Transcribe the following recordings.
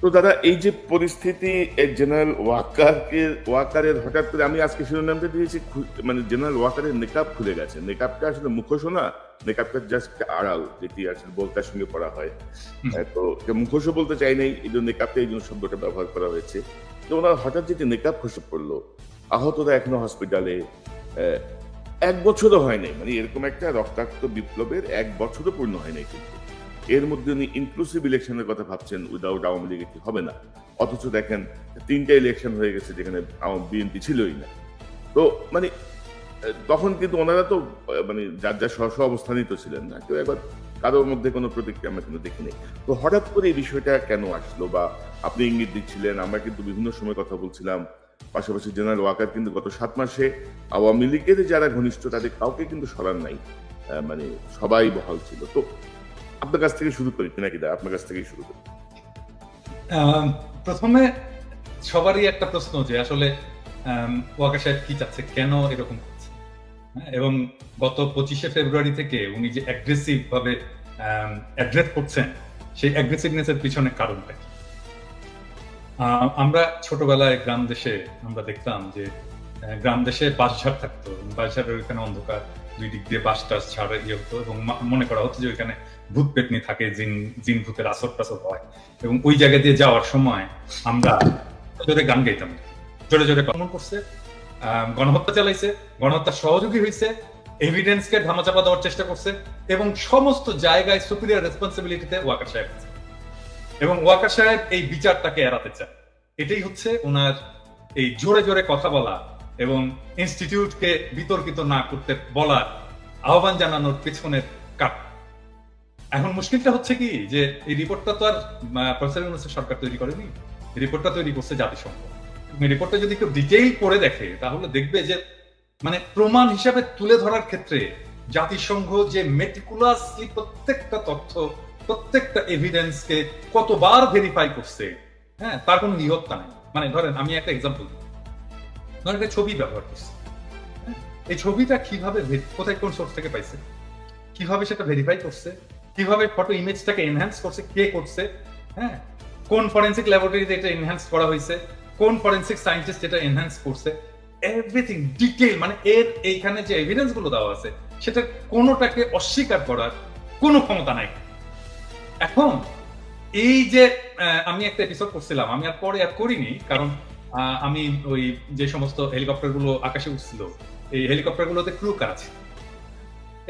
তো দাদা, এই যে পরিস্থিতি, জেনারেল ওয়াকারের হঠাৎ করে, আমি আজকে শিরোনামটা দিয়েছি, মানে জেনারেল ওয়াকারের নেকাব খুলে গেছে। নেকাবটা আসলে মুখোশ না, নেকাবটা জাস্ট আড়াল, যেটি আসলে বোরকার সঙ্গে পড়া হয়। তো মুখোশও বলতে চাই নাই, এই জন্য নেকাবটা, এই জন্য শব্দটা ব্যবহার করা হয়েছে। তো ওনার হঠাৎ যেটি নেকাব খসে পড়লো, আহতরা এখনো হসপিটালে, 1 বছরও হয় নাই, মানে এরকম একটা রক্তাক্ত বিপ্লবের 1 বছরও পূর্ণ হয় নাই, কিন্তু এর মধ্যে উনি ইনক্লুসিভ ইলেকশনের কথা ভাবছেন, উইদাউট আওয়ামী লীগ এটি হবে না। অথচ দেখেন 3টা ইলেকশন হয়ে গেছে যেখানে বিএনপি ছিলই না। তো মানে তখন কিন্তু ওনারা তো মানে যার যার স্ব অবস্থানই তো ছিলেন না, কেউ একবার কারোর মধ্যে কোনো প্রতিক্রিয়া আমরা কিন্তু দেখিনি। তো হঠাৎ করে এই বিষয়টা কেন আসলো, বা আপনি ইঙ্গিত দিচ্ছিলেন, আমরা কিন্তু বিভিন্ন সময় কথা বলছিলাম। পাশাপাশি জেনারেল ওয়াকার কিন্তু গত 7 মাসে আওয়ামী লীগের যারা ঘনিষ্ঠ তাদের কাউকে কিন্তু সরান নাই, মানে সবাই বহাল ছিল। তো আপনার কাছ থেকে শুরু করি নাকি দা, আপনার কাছ থেকেই শুরু করি। প্রথমে সবারই একটা প্রশ্ন যে আসলে ওয়াকার সাহেব কি চাচ্ছে, কেন এরকম করছে, এবং গত 25শে ফেব্রুয়ারি থেকে উনি যে অ্যাগ্রেসিভ ভাবে অ্যাড্রেস করছেন, সেই অ্যাগ্রেসিভনেসের পিছনে কারণটা কি? আমরা ছোটবেলায় গ্রাম দেশে আমরা দেখতাম যে গ্রাম দেশে বাঁশঝাড় থাকতো, বাঁশঝাড়ের ওইখানে অন্ধকার, দুই দিক দিয়ে বাঁশ টাস ছাড়া ইয়ে হতো, এবং মনে করা হতো যে ওইখানে ভূত পেতনি থাকে, জিন ভূতের আসর টাসর হয়, এবং ওই জায়গা দিয়ে যাওয়ার সময় আমরা জোরে গান গাইতাম, জোরে জোরে কমন করছে, গণহত্যা চালাইছে, গণহত্যার সহযোগী হয়েছে, এভিডেন্সকে ধামাচাপা দেওয়ার চেষ্টা করছে, এবং সমস্ত জায়গায় সুপিরিয়র রেসপন্সিবিলিটিতে ওয়াকার সাহেব আছে, এবং ওয়াকার সাহেব এই বিচারটাকে এড়াতে চায়। এটাই হচ্ছে ওনার এই জোরে জোরে কথা বলা এবং ইনস্টিটিউটকে বিতর্কিত না করতে বলার আহ্বান জানানোর পেছনের কারণ। এখন মুশকিলটা হচ্ছে কি, যে এই রিপোর্টটা তো আর প্রফেসর ইউনূসের সরকার তৈরি করেনি, রিপোর্টটা তৈরি করছে জাতিসংঘ। রিপোর্টটা যদি কেউ ডিটেইল করে দেখে তাহলে দেখবে যে মানে প্রমাণ হিসাবে তুলে ধরার ক্ষেত্রে জাতিসংঘ যে মেটিকুলাসলি প্রত্যেকটা তথ্য, প্রত্যেকটা এভিডেন্সকে কতবার ভেরিফাই করছে, হ্যাঁ, তার কোনো নিয়ত্তা নেই। মানে ধরেন আমি একটা এক্সাম্পল দিই, ধরেন একটা ছবি ব্যবহার করছে, এই ছবিটা কিভাবে, কোথায়, কোন সোর্স থেকে পাইছে, কিভাবে সেটা ভেরিফাই করছে, কিভাবে ফটো ইমেজটাকে এনহ্যান্স করছে, কে করছে, হ্যাঁ, কোন ফরেনসিক ল্যাবরেটরিতে এটা এনহ্যান্স করা হয়েছে, কোন ফরেনসিক সায়েন্টিস্ট এটা এনহ্যান্স করছে, এভরিথিং ডিটেইল। মানে এর এইখানে যে এভিডেন্স গুলো দেওয়া আছে সেটা কোনোটাকে অস্বীকার করার কোনো ক্ষমতা নাই। এখন এই যে আমি একটা এপিসোড করছিলাম, আমি আর পরে আর করিনি, কারণ আমি ওই যে সমস্ত হেলিকপ্টার গুলো আকাশে উঠছিল, এই হেলিকপ্টার গুলোতে ক্রু কার আছে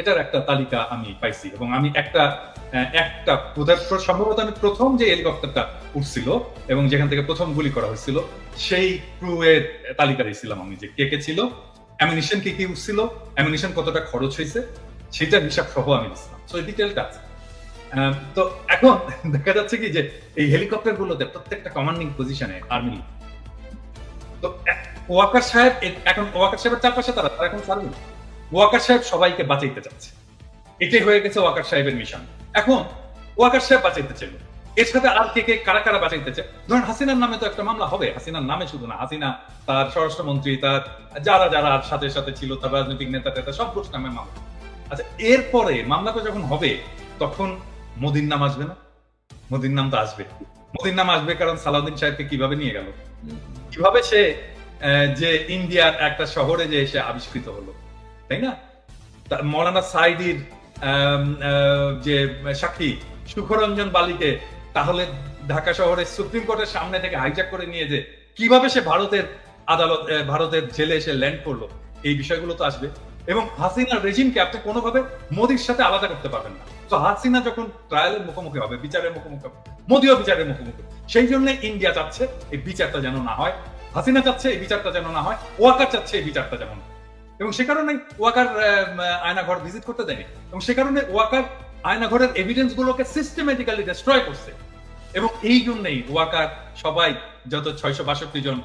এটার একটা তালিকা আমি পাইছি, এবং আমি একটা সম্ভবত আমি প্রথম যে হেলিকপ্টারটা উঠছিল এবং যেখান থেকে প্রথম গুলি করা হয়েছিল সেই ক্রু এর তালিকা দিয়েছিলাম আমি, যে কে কে ছিল, অ্যামিনিশন কি কি উঠছিল, অ্যামিনিশন কতটা খরচ হয়েছে, সেটার হিসাব সহ আমি দিচ্ছিলাম। সো এই ডিটেলটা আছে। তো এখন দেখা যাচ্ছে কি যে এই হেলিকপ্টার গুলোতে প্রত্যেকটা কমান্ডিং পজিশনে আর্মি। তো ওয়াকার সাহেব, এখন ওয়াকার সাহেবের চারপাশে তারা এখন সার্ভিস, ওয়াকার সাহেব সবাইকে বাঁচাইতে চাচ্ছে, এটাই হয়ে গেছে ওয়াকার সাহেবের মিশন। এখন ওয়াকার সাহেব বাঁচাইতে চাইল, এর সাথে আর কে কে কারা কারা বাঁচাইতে চায়। ধরুন হাসিনার নামে তো একটা মামলা হবে, হাসিনার নামে শুধু না, হাসিনা, তার স্বরাষ্ট্রমন্ত্রী, তার যারা যারা সাথে সাথে ছিল, তার রাজনৈতিক নেতা টেতা সব নামে মামলা। আচ্ছা, এরপরে মামলাটা যখন হবে তখন মোদির নাম আসবে না? মোদির নাম তো আসবে, মোদির নাম আসবে, কারণ সালাউদ্দিন সাহেবকে কিভাবে নিয়ে গেল, কিভাবে সে যে ইন্ডিয়ার একটা শহরে যে এসে আবিষ্কৃত হলো, তাই না? মৌলানা সাইদির যে সাক্ষী সুখরঞ্জন বালিকে তাহলে ঢাকা শহরের সুপ্রিম কোর্টের সামনে থেকে হাইজ্যাক করে নিয়ে যে কিভাবে সে ভারতের আদালত, ভারতের জেলে এসে ল্যান্ড করলো, এই বিষয়গুলো তো আসবে। এবং হাসিনার রেজিমকে আপনি কোনোভাবে মোদির সাথে আলাদা করতে পারবেন না। তো হাসিনা যখন ট্রায়ালের মুখোমুখি হবে, বিচারের মুখোমুখি হবে, মোদিও বিচারের মুখোমুখি, সেই জন্য ইন্ডিয়া চাচ্ছে এই বিচারটা যেন না হয়, হাসিনা চাচ্ছে এই বিচারটা যেন না হয়, ওয়াকার চাচ্ছে এই বিচারটা যেন না, এবং সে কারণে ওয়াকার আয়নাঘর ভিজিট করতে দেয়নি, এবং সে কারণে ওয়াকার আয়নাঘরের এভিডেন্স গুলোকে সিস্টেমেটিক্যালি ডিস্ট্রয় করছে। এবং এই জন্যই ওয়াকার সবাই, যত 662 জন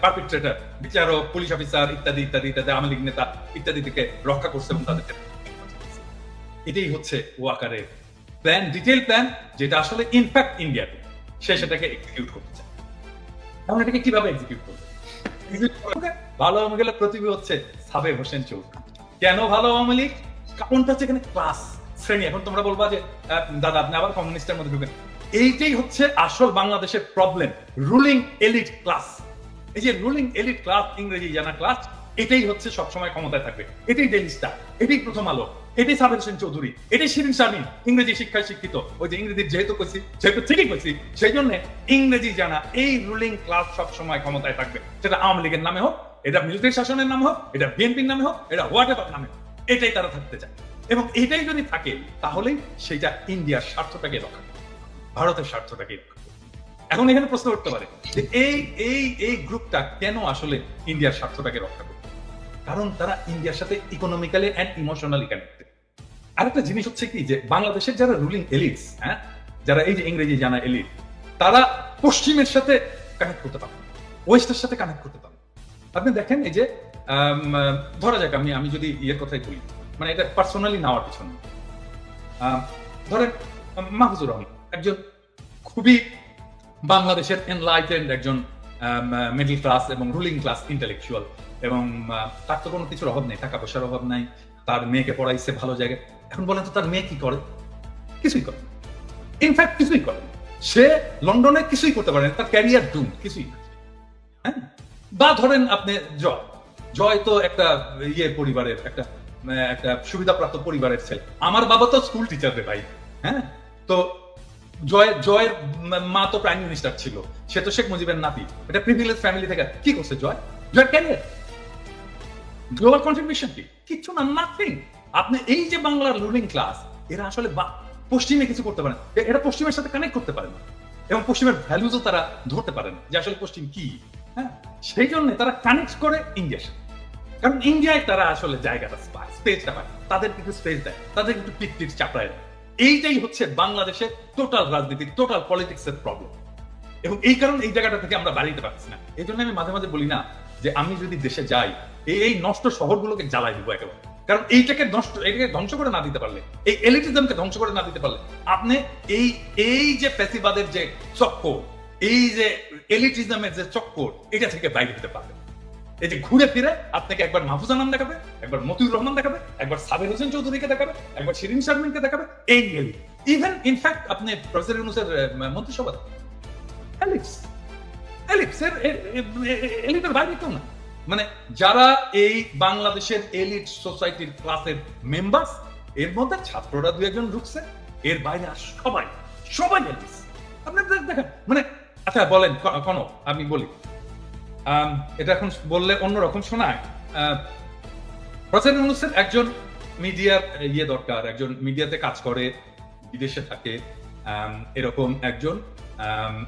পারপিট্রেটর, বিচারক, পুলিশ অফিসার ইত্যাদি ইত্যাদি ইত্যাদি, আওয়ামী লীগ নেতা ইত্যাদি থেকে রক্ষা করছে, এবং তাদেরকে এটাই হচ্ছে ওয়াকারের প্ল্যান, ডিটেইল প্ল্যান, যেটা আসলে ইনফ্যাক্ট ইন্ডিয়াতে সে সেটাকে এক্সিকিউট করতে চায়। এখন এটাকে কিভাবে এক্সিকিউট করবে? ভালো আওয়ামী লীগের প্রতিবি হচ্ছে সাবের হোসেন চৌধুরী। কেন ভালো আওয়ামী লীগ? কারণটা হচ্ছে এখানে ক্লাস, শ্রেণী। এখন তোমরা বলবা যে দাদা আপনি আবার কমিউনিস্টের মধ্যে ঢুকেন, এইটাই হচ্ছে আসল বাংলাদেশের প্রবলেম, রুলিং এলিট ক্লাস। এই যে রুলিং এলিট ক্লাস, ইংরেজি জানা ক্লাস, এটাই হচ্ছে সবসময় ক্ষমতায় থাকবে। এটাই ডেইলি স্টার, এটাই প্রথম আলো, এটাই সাবের হোসেন চৌধুরী, এটাই শিরিন শারমিন, ইংরেজি শিক্ষায় শিক্ষিত। ওই যে ইংরেজি যেহেতু ঠিকই কইছি, সেই জন্য ইংরেজি জানা এই রুলিং ক্লাস সবসময় ক্ষমতায় থাকবে। সেটা আওয়ামী লীগের নামে হোক, এটা মিলিটারি শাসনের নামে হোক, এটা বিএনপির নামে হোক, এটা হোয়াট এভার নামে হোক, এটাই তারা থাকতে চায়। এবং এটাই যদি থাকে তাহলেই সেটা ইন্ডিয়ার স্বার্থটাকে রক্ষা করবে, ভারতের স্বার্থটাকে রক্ষা করবে। এখন এখানে প্রশ্ন উঠতে পারে যে এই গ্রুপটা কেন আসলে ইন্ডিয়ার স্বার্থটাকে রক্ষা করবে? কারণ তারা ইন্ডিয়ার সাথে ইকোনমিক্যালি এন্ড ইমোশনালি কানেক্টেড। আরেকটা জিনিস হচ্ছে কি, যে বাংলাদেশের যারা রুলিং এলিটস, হ্যাঁ, যারা এই যে ইংরেজি জানা এলিট, তারা পশ্চিমের সাথে কানেক্ট করতে পারে, ওয়েস্টের সাথে কানেক্ট করতে পারে। আপনি দেখেন এই যে ধরা যাক আমি যদি ইয়ের কথাই বলি, মানে এটা পার্সোনালি নেওয়ার পিছনে, ধরেন মাহফুজুর রহমান একজন খুবই বাংলাদেশের এনলাইটেন্ড একজন মিডল ক্লাস এবং রুলিং ক্লাস ইন্টেলেকচুয়াল, এবং তার তো কোনো কিছুর অভাব নেই, টাকা পয়সার অভাব নাই, তার মেয়েকে পড়াইছে ভালো জায়গায়। এখন বলেন তো তার মেয়ে কি করে? কিছুই করে, ইনফ্যাক্ট কিছুই করে। সে লন্ডনে কিছুই করতে পারে না, তার ক্যারিয়ার ডুম, কিছুই না। হ্যাঁ, বা ধরেন আপনি জয় তো একটা ইয়ে পরিবারের, একটা সুবিধাপ্রাপ্ত পরিবারের ছেলে। আমার বাবা তো স্কুল টিচার রে ভাই। হ্যাঁ, তো জয়ের মা তো প্রাইম মিনিস্টার ছিল, সে তো শেখ মুজিবের নাতি। এটা প্রিভিলেজ ফ্যামিলি থেকে কি করছে জয়ের ক্যারিয়ার, গ্লোবাল কন্ট্রিবিউশন কি? কিচ্ছু না, নাথিং। আপনি এই যে বাংলার রুলিং ক্লাস, এরা আসলে পশ্চিমে কিছু করতে পারে না, এরা পশ্চিমের সাথে কানেক্ট করতে পারে না, এবং পশ্চিমের ভ্যালুজও তারা ধরতে পারে না যে আসলে পশ্চিম কি। হ্যাঁ, সেই জন্য তারা কানেক্ট করে ইন্ডিয়ার সাথে, কারণ ইন্ডিয়ায় তারা আসলে জায়গাটা পায়, স্পেসটা পায়, তাদের একটু স্পেস দেয়, তাদের একটু পিট চাপড়ায় দেয়। এইটাই হচ্ছে বাংলাদেশের টোটাল রাজনীতি, টোটাল পলিটিক্স এর প্রবলেম। এবং এই কারণে এই জায়গাটা থেকে আমরা বাড়িতে পারছি না। এই জন্য আমি মাঝে মাঝে বলি না যে আমি যদি দেশে যাই, এই নষ্ট শহরগুলোকে জ্বালাই দিব একেবারে। কারণ এটাকে ধ্বংস করে না দিতে পারলে, এই এলিটিজমকে ধ্বংস করে না দিতে পারলে, আপনি এই যে ফ্যাসিবাদের যে চক্কর, এই যে এলিটিজমের যে চক্কর, এটা থেকে বাইরে হতে পারবে। এই যে ঘুরে ফিরে আপনাকে একবার মাহফুজা নাম দেখাবে, একবার মতিউর রহমান দেখাবে, একবার সাবের হোসেন চৌধুরীকে দেখাবে, একবার শিরিন শারমিনকে দেখাবে, এই এলিট। ইভেন ইনফ্যাক্ট আপনি প্রফেসর ইউনূসের মন্ত্রিসভা এলিটের বাইরে কেউ না। মানে যারা এই বাংলাদেশের এলিট সোসাইটির ক্লাসের মেম্বার, এর মধ্যে ছাত্ররা দু একজন ঢুকছে, এর বাইরে আর সবাই এলিট। আপনি দেখেন, মানে আচ্ছা বলেন কোন, আমি বলি এটা এখন বললে অন্যরকম শোনায়। প্রফেসর ইউনূসের একজন মিডিয়ার ইয়ে দরকার, একজন মিডিয়াতে কাজ করে, বিদেশে থাকে, এরকম একজন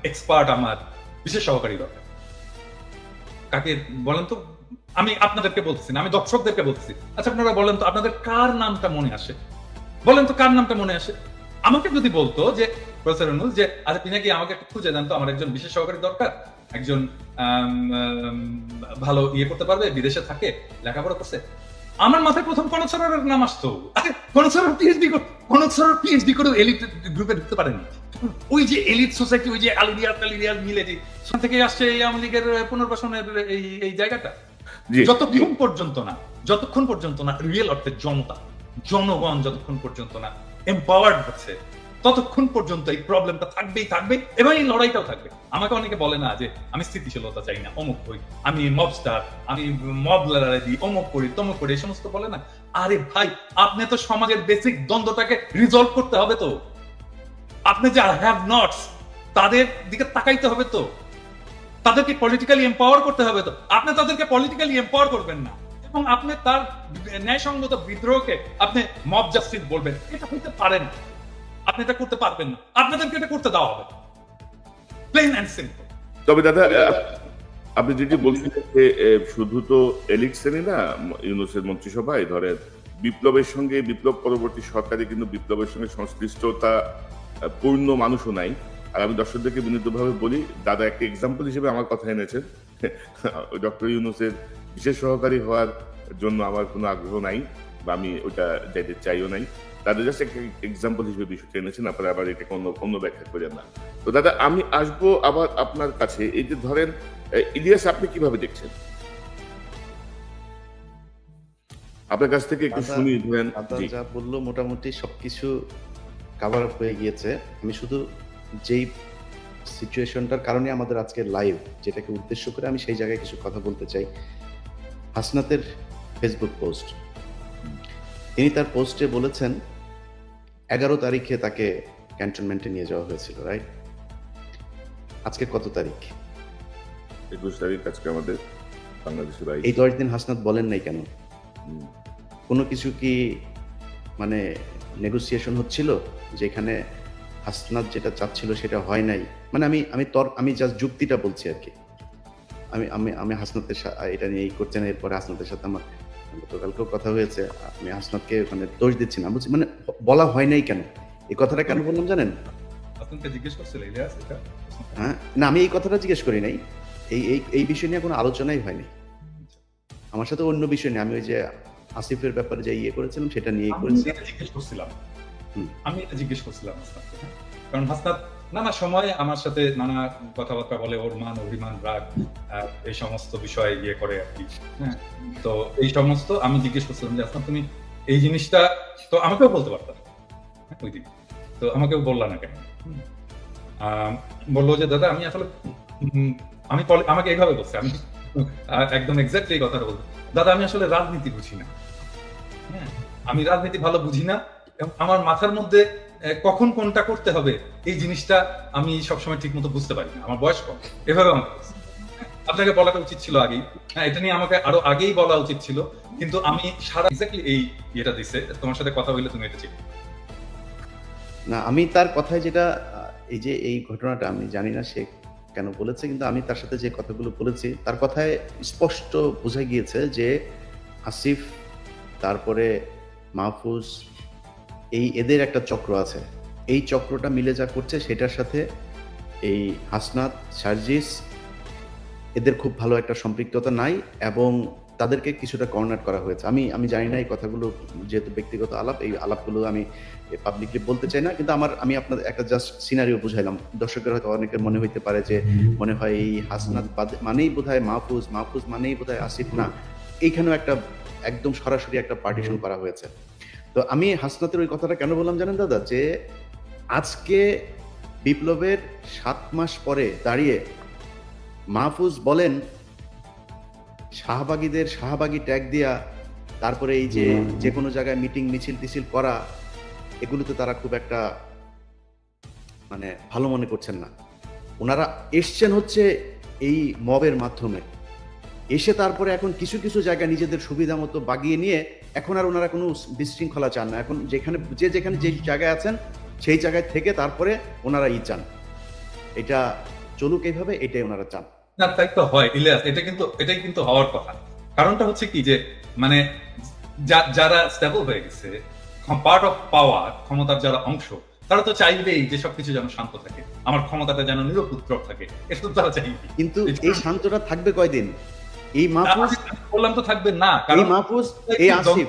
এক্সপার্ট আমার বিশেষ সহকারী দরকার। কাকে বলেন তো? আমি আপনাদেরকে বলতেছি না, আমি দর্শকদেরকে বলতেছি। আচ্ছা আপনারা বলেন তো, আপনাদের কার নামটা মনে আসে? বলেন তো কার নামটা মনে আসে? আমাকে যদি বলতো যে প্রফেসর ইউনূস, যে আচ্ছা তিনি কি আমাকে একটু খুঁজে দেন তো, আমার একজন বিশেষ সহকারী দরকার, একজন ভালো ইয়ে করতে পারবে, বিদেশে থাকে, লেখাপড়া করছে, আমার মাথায় প্রথম কনক সরোয়ারের নাম আসতো। কনক সরোয়ার পিএইচডি করে এলিট গ্রুপে ঢুকতে পারেনি। ওই যে এলিট সোসাইটি, ওই যে আলিরিয়ার মিলে যে সেখান থেকে আসছে এই আওয়ামী লীগের পুনর্বাসনের এই জায়গাটা। যতক্ষণ পর্যন্ত না রিয়েল অর্থে জনগণ যতক্ষণ পর্যন্ত না এম্পাওয়ার্ড হচ্ছে, ততক্ষণ পর্যন্ত এই প্রবলেমটা থাকবে এবং এই লড়াইটাও থাকবে। আমাকে অনেকে বলে না যে আমি স্থিতিশীলতা চাই না, অমুক হই, আমি মবস্টার, আমি মব লড়াই দিই, অমুক করি তমুক করি, এই সমস্ত বলে না। আরে ভাই, আপনি তো সমাজের বেসিক দ্বন্দ্বটাকে রিজলভ করতে হবে তো। আপনি যে হ্যাভ নটস, তাদের দিকে তাকাইতে হবে তো, তাদেরকে পলিটিক্যালি এম্পাওয়ার করতে হবে তো। আপনি তাদেরকে পলিটিক্যালি এম্পাওয়ার করবেন না এবং আপনি তার ন্যায়সঙ্গত বিদ্রোহকে আপনি মব জাস্টিস বলবেন, এটা হইতে পারে না। আপনি এটা করতে পারবেন না, আপনাদেরকে এটা করতে দেওয়া হবে, প্লেন এন্ড সিম্পল। তবে দাদা, আপনি যেটি বলছিলেন যে শুধু তো এলিট শ্রেণী না ইউনূসের মন্ত্রিসভায়, ধরেন বিপ্লবের সঙ্গে, বিপ্লব পরবর্তী সরকারে কিন্তু বিপ্লবের সঙ্গে সংশ্লিষ্টতা পূর্ণ মানুষও নাই। আর আমি দর্শকদেরকে বিনীতভাবে বলি, দাদা একটা এক্সাম্পল হিসেবে আমার কথা এনেছেন। ডক্টর ইউনূসের বিশেষ সহকারী হওয়ার জন্য আমার কোনো আগ্রহ নাই, বা আমি ওটা যাইতে চাইও নাই। তাদের জাস্ট একটা এক্সাম্পল হিসেবে বিষয়টা এনেছেন, আপনারা আবার এটাকে অন্য ব্যাখ্যা করেন না। তো দাদা, আমি আসবো আবার আপনার কাছে। এই যে ধরেন ইলিয়াস, আপনি কিভাবে দেখছেন? আপনার কাছ থেকে একটু শুনি। ধরেন যা বললো মোটামুটি সবকিছু কভার আপ হয়ে গিয়েছে। আমি শুধু যেই সিচুয়েশনটার কারণে আমাদের আজকে লাইভ, যেটাকে উদ্দেশ্য করে আমি সেই জায়গায় কিছু কথা বলতে চাই। হাসনাতের ফেসবুক পোস্ট, তিনি তার পোস্টে বলেছেন 11 তারিখে তাকে ক্যান্টনমেন্টে নিয়ে যাওয়া হয়েছিল, রাইট? আজকে কত তারিখ? 21 তারিখ আজকে আমাদের বাংলাদেশের এই 10 দিন হাসনাত বলেন নাই কেন? কোনো কিছু কি মানে নেগোসিয়েশন হচ্ছিল যেখানে হাসনাত যেটা চাচ্ছিল সেটা হয় নাই? মানে আমি জাস্ট যুক্তিটা বলছি আর কি। আমি হাসনাতের এটা নিয়ে করছি না। এরপরে হাসনাতের সাথে আমার গতকালকেও কথা হয়েছে। আমি হাসনাতকে মানে দোষ দিচ্ছি না, বলছি মানে বলা হয় নাই কেন? এই কথাটা কেন বললাম জানেন? আপনাকে জিজ্ঞেস করছিল ইলিয়াস এটা? হ্যাঁ, না আমি এই কথাটা জিজ্ঞেস করি নাই। এই বিষয় নিয়ে কোনো আলোচনাই হয়নি আমার সাথে। অন্য বিষয় নিয়ে আমি ওই যে আসিফের ব্যাপারে যে করেছিলাম সেটা নিয়ে করেছি। আমি এটা জিজ্ঞেস করছিলাম হাসনাতকে, কারণ হাসনাত নানা সময় আমার সাথে নানা কথাবার্তা বলে, ওর মান অভিমান রাগ এই সমস্ত বিষয়ে করে আর কি। হ্যাঁ, তো এই সমস্ত আমি জিজ্ঞেস করছিলাম যে হাসনাত তুমি এই জিনিসটা তো আমাকেও বলতে পারতাম ওই দিন, তো আমাকেও বললা না কেন? বললো যে দাদা আমি আসলে আমাকে এইভাবে বলছে, আমি একদম এক্স্যাক্টলি এই কথাটা বলবো, দাদা আমি আসলে রাজনীতি বুঝি না। হ্যাঁ, আমি রাজনীতি ভালো বুঝি না, আমার মাথার মধ্যে কখন কোনটা করতে হবে এই জিনিসটা আমি সবসময় ঠিক মতো বুঝতে পারি না, আমার বয়স কম। এভাবে আমাকে আপনাকে বলাটা উচিত ছিল আগেই। হ্যাঁ, এটা নিয়ে আমাকে আরো আগেই বলা উচিত ছিল, কিন্তু আমি সারা এক্স্যাক্টলি এই ইয়েটা দিছে, তোমার সাথে কথা বললে তুমি এটা ঠিক না। আমি তার কথায় যেটা এই ঘটনাটা আমি জানি না সে কেন বলেছে, কিন্তু আমি তার সাথে যে কথাগুলো বলেছি তার কথায় স্পষ্ট বোঝা গিয়েছে যে আসিফ, তারপরে মাহফুজ, এদের একটা চক্র আছে। এই চক্রটা মিলে যা করছে সেটার সাথে এই হাসনাত, সার্জিস এদের খুব ভালো একটা সম্পৃক্ততা নাই এবং তাদেরকে কিছুটা কর্নার করা হয়েছে। আমি জানি না এই কথাগুলো, যেহেতু ব্যক্তিগত আলাপ, এই আলাপগুলো আমি পাবলিকলি বলতে চাই না, কিন্তু আমি আপনাদের একটা জাস্ট সিনারিও বুঝাইলাম। দর্শকের হয়তো অনেকের মনে হইতে পারে যে মনে হয় এই হাসনাত মানেই বোধহয় মাহফুজ, মাহফুজ মানেই বোধহয় আসিফ। না, এইখানেও একটা একদম সরাসরি একটা পার্টিশন করা হয়েছে। তো আমি হাসনাতের ওই কথাটা কেন বললাম জানেন দাদা, যে আজকে বিপ্লবের 7 মাস পরে দাঁড়িয়ে মাহফুজ বলেন শাহবাগী ট্যাগ দিয়া, তারপরে এই যে কোনো জায়গায় মিটিং মিছিল করা, এগুলোতে তারা খুব একটা মানে ভালো মনে করছেন না। ওনারা এসছেন হচ্ছে এই মবের মাধ্যমে, এসে তারপরে এখন কিছু কিছু জায়গা নিজেদের সুবিধা মতো বাগিয়ে নিয়ে এখন আর ওনারা কোনো বিশৃঙ্খলা চান না। এখন যেখানে যে জায়গায় আছেন সেই জায়গায় থেকে তারপরে ওনারা চান এটা চলুক এইভাবে, এটাই ওনারা চান। না, তাই তো হয় ইলিয়াস, এটাই কিন্তু হওয়ার কথা। কারণটা হচ্ছে কি যে মানে যারা স্টেবল হয়ে গেছে, পার্ট অফ পাওয়ার, ক্ষমতার যারা অংশ, তারা তো চাইবেই যে সবকিছু যেন শান্ত থাকে, আমার ক্ষমতাটা যেন নিরপদ্রব থাকে, এটা তো তারা চাইবে। কিন্তু এই শান্তটা থাকবে কয়দিন? এই মাহফুজ বললাম তো থাকবে না, এই মাহফুজ, এই আসিফ,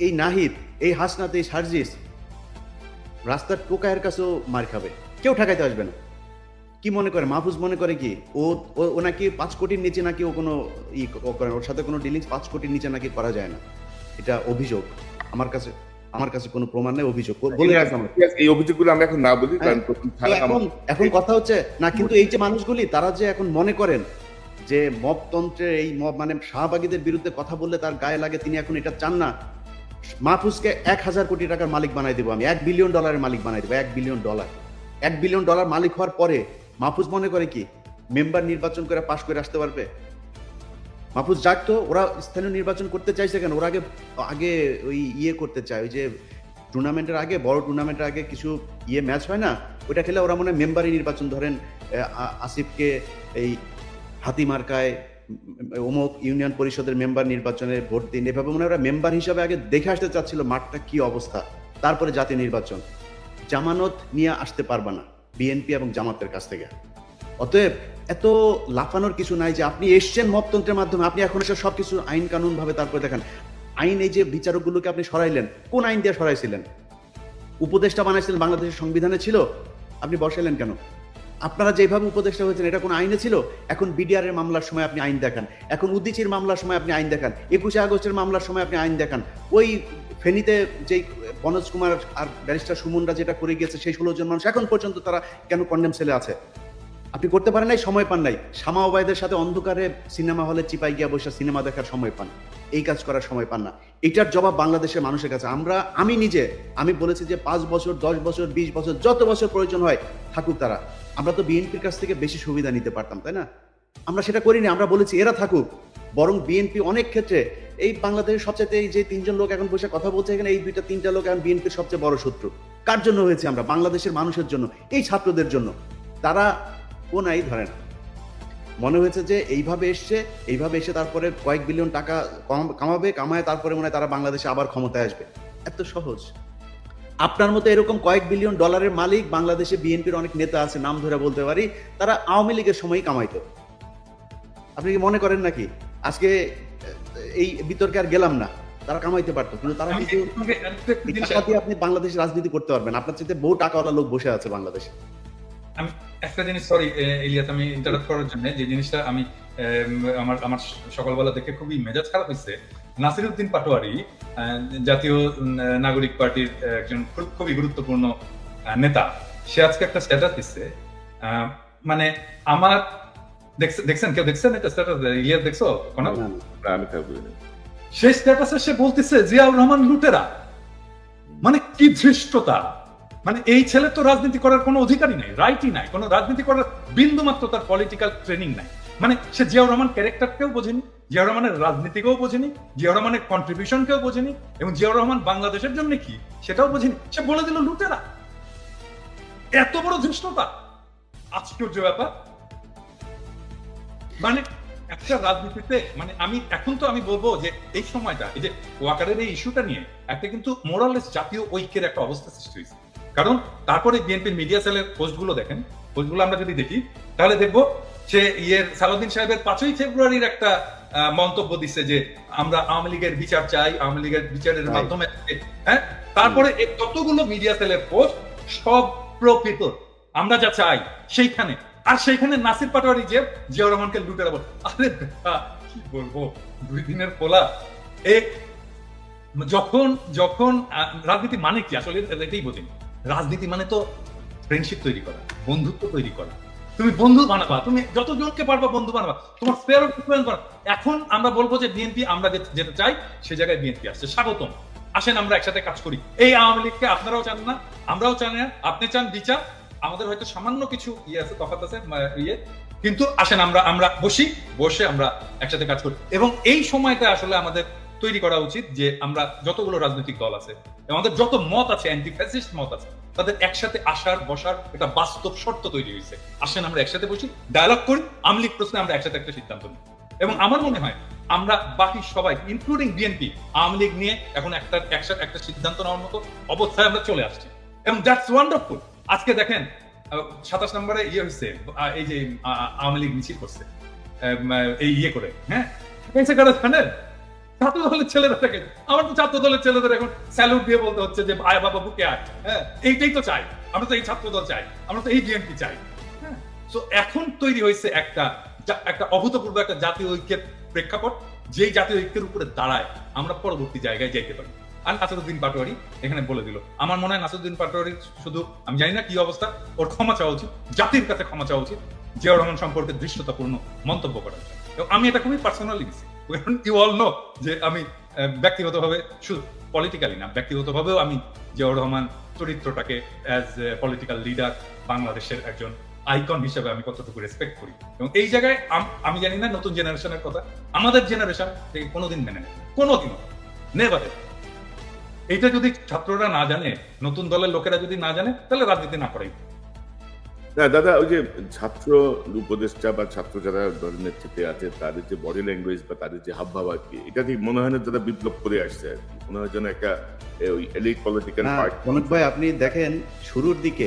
এই নাহিদ, এই হাসনাত, এই সার্জিস রাস্তার টোকায়ের কাছেও মার খাবে, কেউ ঠেকাইতে আসবে না। কি মনে করে মাহফুজ? মনে করে কি ও নাকি 5 কোটির নিচে নাকি ও কোনো করে, ওর সাথে কোনো ডিলিংস 5 কোটির নিচে নাকি করা যায় না। এটা অভিযোগ, আমার কাছে কোনো প্রমাণ নেই, অভিযোগ বলে এই অভিযোগগুলো আমরা এখন না বলি, কারণ এখন কথা হচ্ছে না। কিন্তু এই যে মানুষগুলি তারা যে এখন মনে করেন যে মবতন্ত্রের এই মব মানে শাহবাগীদের বিরুদ্ধে কথা বললে তার গায়ে লাগে, তিনি এখন এটা চান না। মাহফুজকে 1000 কোটি টাকার মালিক বানাই দেবো আমি, $1 বিলিয়ন মালিক বানাই দেবো। $1 বিলিয়ন মালিক হওয়ার পরে মাহফুজ মনে করে কি মেম্বার নির্বাচন করে পাশ করে আসতে পারবে? মাহফুজ যাক তো, ওরা স্থানীয় নির্বাচন করতে চাইছে কেন? ওরা আগে ওই করতে চায়, ওই যে টুর্নামেন্টের আগে, বড় টুর্নামেন্টের আগে কিছু ম্যাচ হয় না, ওইটা খেলে ওরা মনে হয় মেম্বারই নির্বাচন, ধরেন আসিফকে এই হাতিমার্কায় অমুক ইউনিয়ন পরিষদের মেম্বার নির্বাচনে ভোট দিন, এভাবে মনে হয় ওরা মেম্বার হিসাবে আগে দেখে আসতে চাচ্ছিল মাঠটা কি অবস্থা, তারপরে জাতীয় নির্বাচন। জামানত নিয়ে আসতে পারবা না বিএনপি এবং জামাতের কাছ থেকে। অতএব এত লাফানোর কিছু নাই যে আপনি এসছেন মবতন্ত্রের মাধ্যমে, আপনি এখন এসে সবকিছু আইন কানুন ভাবে তারপরে দেখেন। আইন, এই যে বিচারকগুলোকে আপনি সরাইলেন, কোন আইন দিয়ে সরাইছিলেন? উপদেষ্টা বানাইছিলেন, বাংলাদেশের সংবিধানে ছিল, আপনি বসাইলেন কেন? আপনারা যেভাবে উপদেষ্টা হয়েছেন এটা কোনো আইনে ছিল? এখন বিডিআর এর মামলার সময় আপনি আইন দেখান, এখন উদ্দিচির মামলার সময় আপনি আইন দেখান, 21শে আগস্টের মামলার সময় আপনি আইন দেখান, ওই ফেনীতে যেই মনোজ কুমার আর ব্যারিস্টার সুমনরা যেটা করে গিয়েছে সেই 16 জন মানুষ এখন পর্যন্ত তারা কেন কন্ডেম সেলে আছে? আপনি করতে পারেন নাই, সময় পান নাই। শামা ওবায়দের সাথে অন্ধকারে সিনেমা হলে চিপাই গিয়া বসে সিনেমা দেখার সময় পান, এই কাজ করার সময় পান না। এটার জবাব বাংলাদেশের মানুষের কাছে। আমি বলেছি যে 5 বছর 10 বছর 20 বছর যত বছর প্রয়োজন হয় থাকুক তারা। আমরা তো বিএনপির কাছ থেকে বেশি সুবিধা নিতে পারতাম, তাই না? আমরা সেটা করিনি, আমরা বলেছি এরা থাকুক। বরং বিএনপি অনেক ক্ষেত্রে এই বাংলাদেশের সবচেয়ে এই যে 3 জন লোক এখন বসে কথা বলছে এখানে, এই 2-3টা লোক এখন বিএনপির সবচেয়ে বড় শত্রু। কার জন্য হয়েছে? আমরা বাংলাদেশের মানুষের জন্য, এই ছাত্রদের জন্য। তারা কোনাই ধরে না, মনে হয়েছে যে এইভাবে এসে তারপরে কয়েক বিলিয়ন টাকা কামায় তারপরে মনে হয় তারা বাংলাদেশে আবার ক্ষমতায় আসবে। এত সহজ? আপনার মতো এরকম কয়েক বিলিয়ন ডলারের মালিক বাংলাদেশে বিএনপির অনেক নেতা আছে, নাম ধরে বলতে পারি, তারা আওয়ামী লীগের সময়ই কামাইতো। আপনি কি মনে করেন নাকি আজকে এই বিতর্কে আর গেলাম না, তারা কামাইতে পারতো, কিন্তু তারা কিন্তু আপনি বাংলাদেশের রাজনীতি করতে পারবেন? আপনার চাইতে বহু টাকাওয়ালা লোক বসে আছে বাংলাদেশে। আমি একটা জিনিস, সরি ইলিয়াস, আমি ইন্টারাপ্ট করার জন্য, যে জিনিসটা আমি আমার সকালবেলা দেখে খুবই মেজাজ খারাপ হয়েছে। নাসিরউদ্দিন পাটোয়ারি জাতীয় নাগরিক পার্টির একজন খুবই গুরুত্বপূর্ণ নেতা, সে আজকে একটা স্ট্যাটাস দিচ্ছে, মানে আমার দেখছেন, কেউ দেখছেন এটা স্ট্যাটাস? ইলিয়াস দেখছো? সেই স্ট্যাটাসে সে বলতেছে জিয়াউর রহমান লুটেরা। মানে কি ধৃষ্টতা! মানে এই ছেলে তো রাজনীতি করার কোনো অধিকারই নাই, রাইটই নাই, কোনো রাজনীতি করার বিন্দু মাত্র তার পলিটিক্যাল ট্রেনিং নাই। মানে সে জিয়াউর রহমান ক্যারেক্টারকেও বোঝেনি, জিয়াউর রহমানের রাজনীতিকেও বোঝেনি, জিয়াউর রহমানের কন্ট্রিবিউশনকেও বোঝেনি, এবং জিয়াউর রহমান বাংলাদেশের জন্য কি সেটাও বোঝেনি। সে বলে দিল লুটেরা। এত বড় ধৃষ্টতা! আশ্চর্য ব্যাপার। মানে একটা রাজনীতিতে, মানে আমি বলবো যে এই সময়টা, এই যে ওয়াকারের এই ইস্যুটা নিয়ে একটা কিন্তু মোরালেস জাতীয় ঐক্যের একটা অবস্থা সৃষ্টি হয়েছে। কারণ তারপরে বিএনপির মিডিয়া সেলের পোস্টগুলো দেখেন, পোস্টগুলো আমরা যদি দেখি তাহলে দেখবো সে সালাউদ্দিন সাহেবের 5ই ফেব্রুয়ারির একটা মন্তব্য দিচ্ছে যে আমরা আওয়ামী লীগের বিচার চাই, আওয়ামী লীগের বিচারের মাধ্যমে, হ্যাঁ। তারপরে এই কতগুলো মিডিয়া সেলের পোস্ট সব প্রকৃত আমরা যা চাই সেইখানে, আর সেইখানে নাসির পাটোয়ারি যে জিয়াউর রহমানকে লুটেরা বল। আরে কি বলবো, 2 দিনের পোলা। যখন রাজনীতি মানে কি আসলে এটাই বোঝেনি। রাজনীতি মানে তো ফ্রেন্ডশিপ তৈরি করা, বন্ধুত্ব তৈরি করা। তুমি বন্ধু বানাবা, তুমি যতজনকে পারবা বন্ধু বানাবা, তোমার স্পেয়ার অফ ইনফ্লুয়েন্স বানাবা। এখন আমরা বলবো যে বিএনপি, আমরা যেটা চাই সে জায়গায় বিএনপি আসছে, স্বাগতম, আসেন আমরা একসাথে কাজ করি। এই আওয়ামী লীগকে আপনারাও চান না, আমরাও চান না, আপনি চান বিচার, আমাদের হয়তো সামান্য কিছু আছে, তফাৎ আছে, কিন্তু আসেন আমরা বসে আমরা একসাথে কাজ করি। এবং এই সময়টা আসলে আমাদের তৈরি করা উচিত যে আমরা যতগুলো রাজনৈতিক দল আছে, আমাদের যত মত আছে, অ্যান্টি ফ্যাসিস্ট মত আছে, তাদের একসাথে বসার একটা বাস্তব শর্ত তৈরি হয়েছে। আসেন আমরা একসাথে বসি, ডায়ালগ করি, আওয়ামী লীগ প্রশ্নে আমরা একসাথে একটা সিদ্ধান্ত নিই। এবং আমার মনে হয় আমরা বাকি সবাই ইনক্লুডিং বিএনপি আওয়ামী লীগ নিয়ে এখন একটা সিদ্ধান্ত নেওয়ার মতো অবস্থায় আমরা চলে আসছি, এবং দ্যাটস ওয়ান্ডারফুল। আজকে দেখেন 27 নম্বরে হয়েছে, এই যে আওয়ামী লীগ মিছিল করছে এই করে, হ্যাঁ, ছাত্র দলের ছেলেরা থাকে। আমার তো ছাত্র দলের ছেলেদের এখন স্যালুট দিয়ে বলতে হচ্ছে যে আয় বাবা বুকে আয়, হ্যাঁ, এইটাই তো চাই আমরা, তো এই ছাত্র দল চাই, আমরা তো এই বিএনপি চাই, হ্যাঁ। তো এখন তৈরি হয়েছে একটা অভূতপূর্ব একটা জাতীয় ঐক্যের প্রেক্ষাপট, যেই জাতীয় ঐক্যের উপরে দাঁড়ায় আমরা পরবর্তী জায়গায় যাইতে পারি। আর নাসিরউদ্দিন পাটোয়ারি এখানে বলে দিল। আমার মনে হয় নাসিরউদ্দিন পাটোয়ারি শুধু, আমি জানি না কি অবস্থা, ওর ক্ষমা চাওয়া উচিত, জাতির কাছে ক্ষমা চাওয়া উচিত জিয়াউর রহমান সম্পর্কে দৃশ্যতাপূর্ণ মন্তব্য করার জন্য। এবং আমি এটা খুবই পার্সোনালি দিচ্ছি, ইউ অল নো যে আমি ব্যক্তিগতভাবে, শুধু পলিটিক্যালি না, ব্যক্তিগতভাবেও আমি জিয়াউর রহমান চরিত্রটাকে অ্যাজ এ পলিটিক্যাল লিডার, বাংলাদেশের একজন আইকন হিসেবে আমি কতটুকু রেসপেক্ট করি। এবং এই জায়গায় আমি জানি না নতুন জেনারেশনের কথা, আমাদের জেনারেশন থেকে কোনোদিন মেনে নেয়, কোনোদিনও নেভার। এইটা যদি ছাত্ররা না জানে, নতুন দলের লোকেরা যদি না জানে, তাহলে রাজনীতি না করাই। না দাদা, ওই যে ছাত্র উপদেষ্টা বা ছাত্র যারা দলের নেতৃত্বে আছে, তাদের যে বডি ল্যাঙ্গুয়েজ বা তাদের যে হাবভাব আর কি, এটা ঠিক মনে হয় না যারা বিপ্লব করে আসছে আর কি, মনে হয় যেন একটা ওই এলিট পলিটিক্যাল পার্টি। কনক ভাই, আপনি দেখেন শুরুর দিকে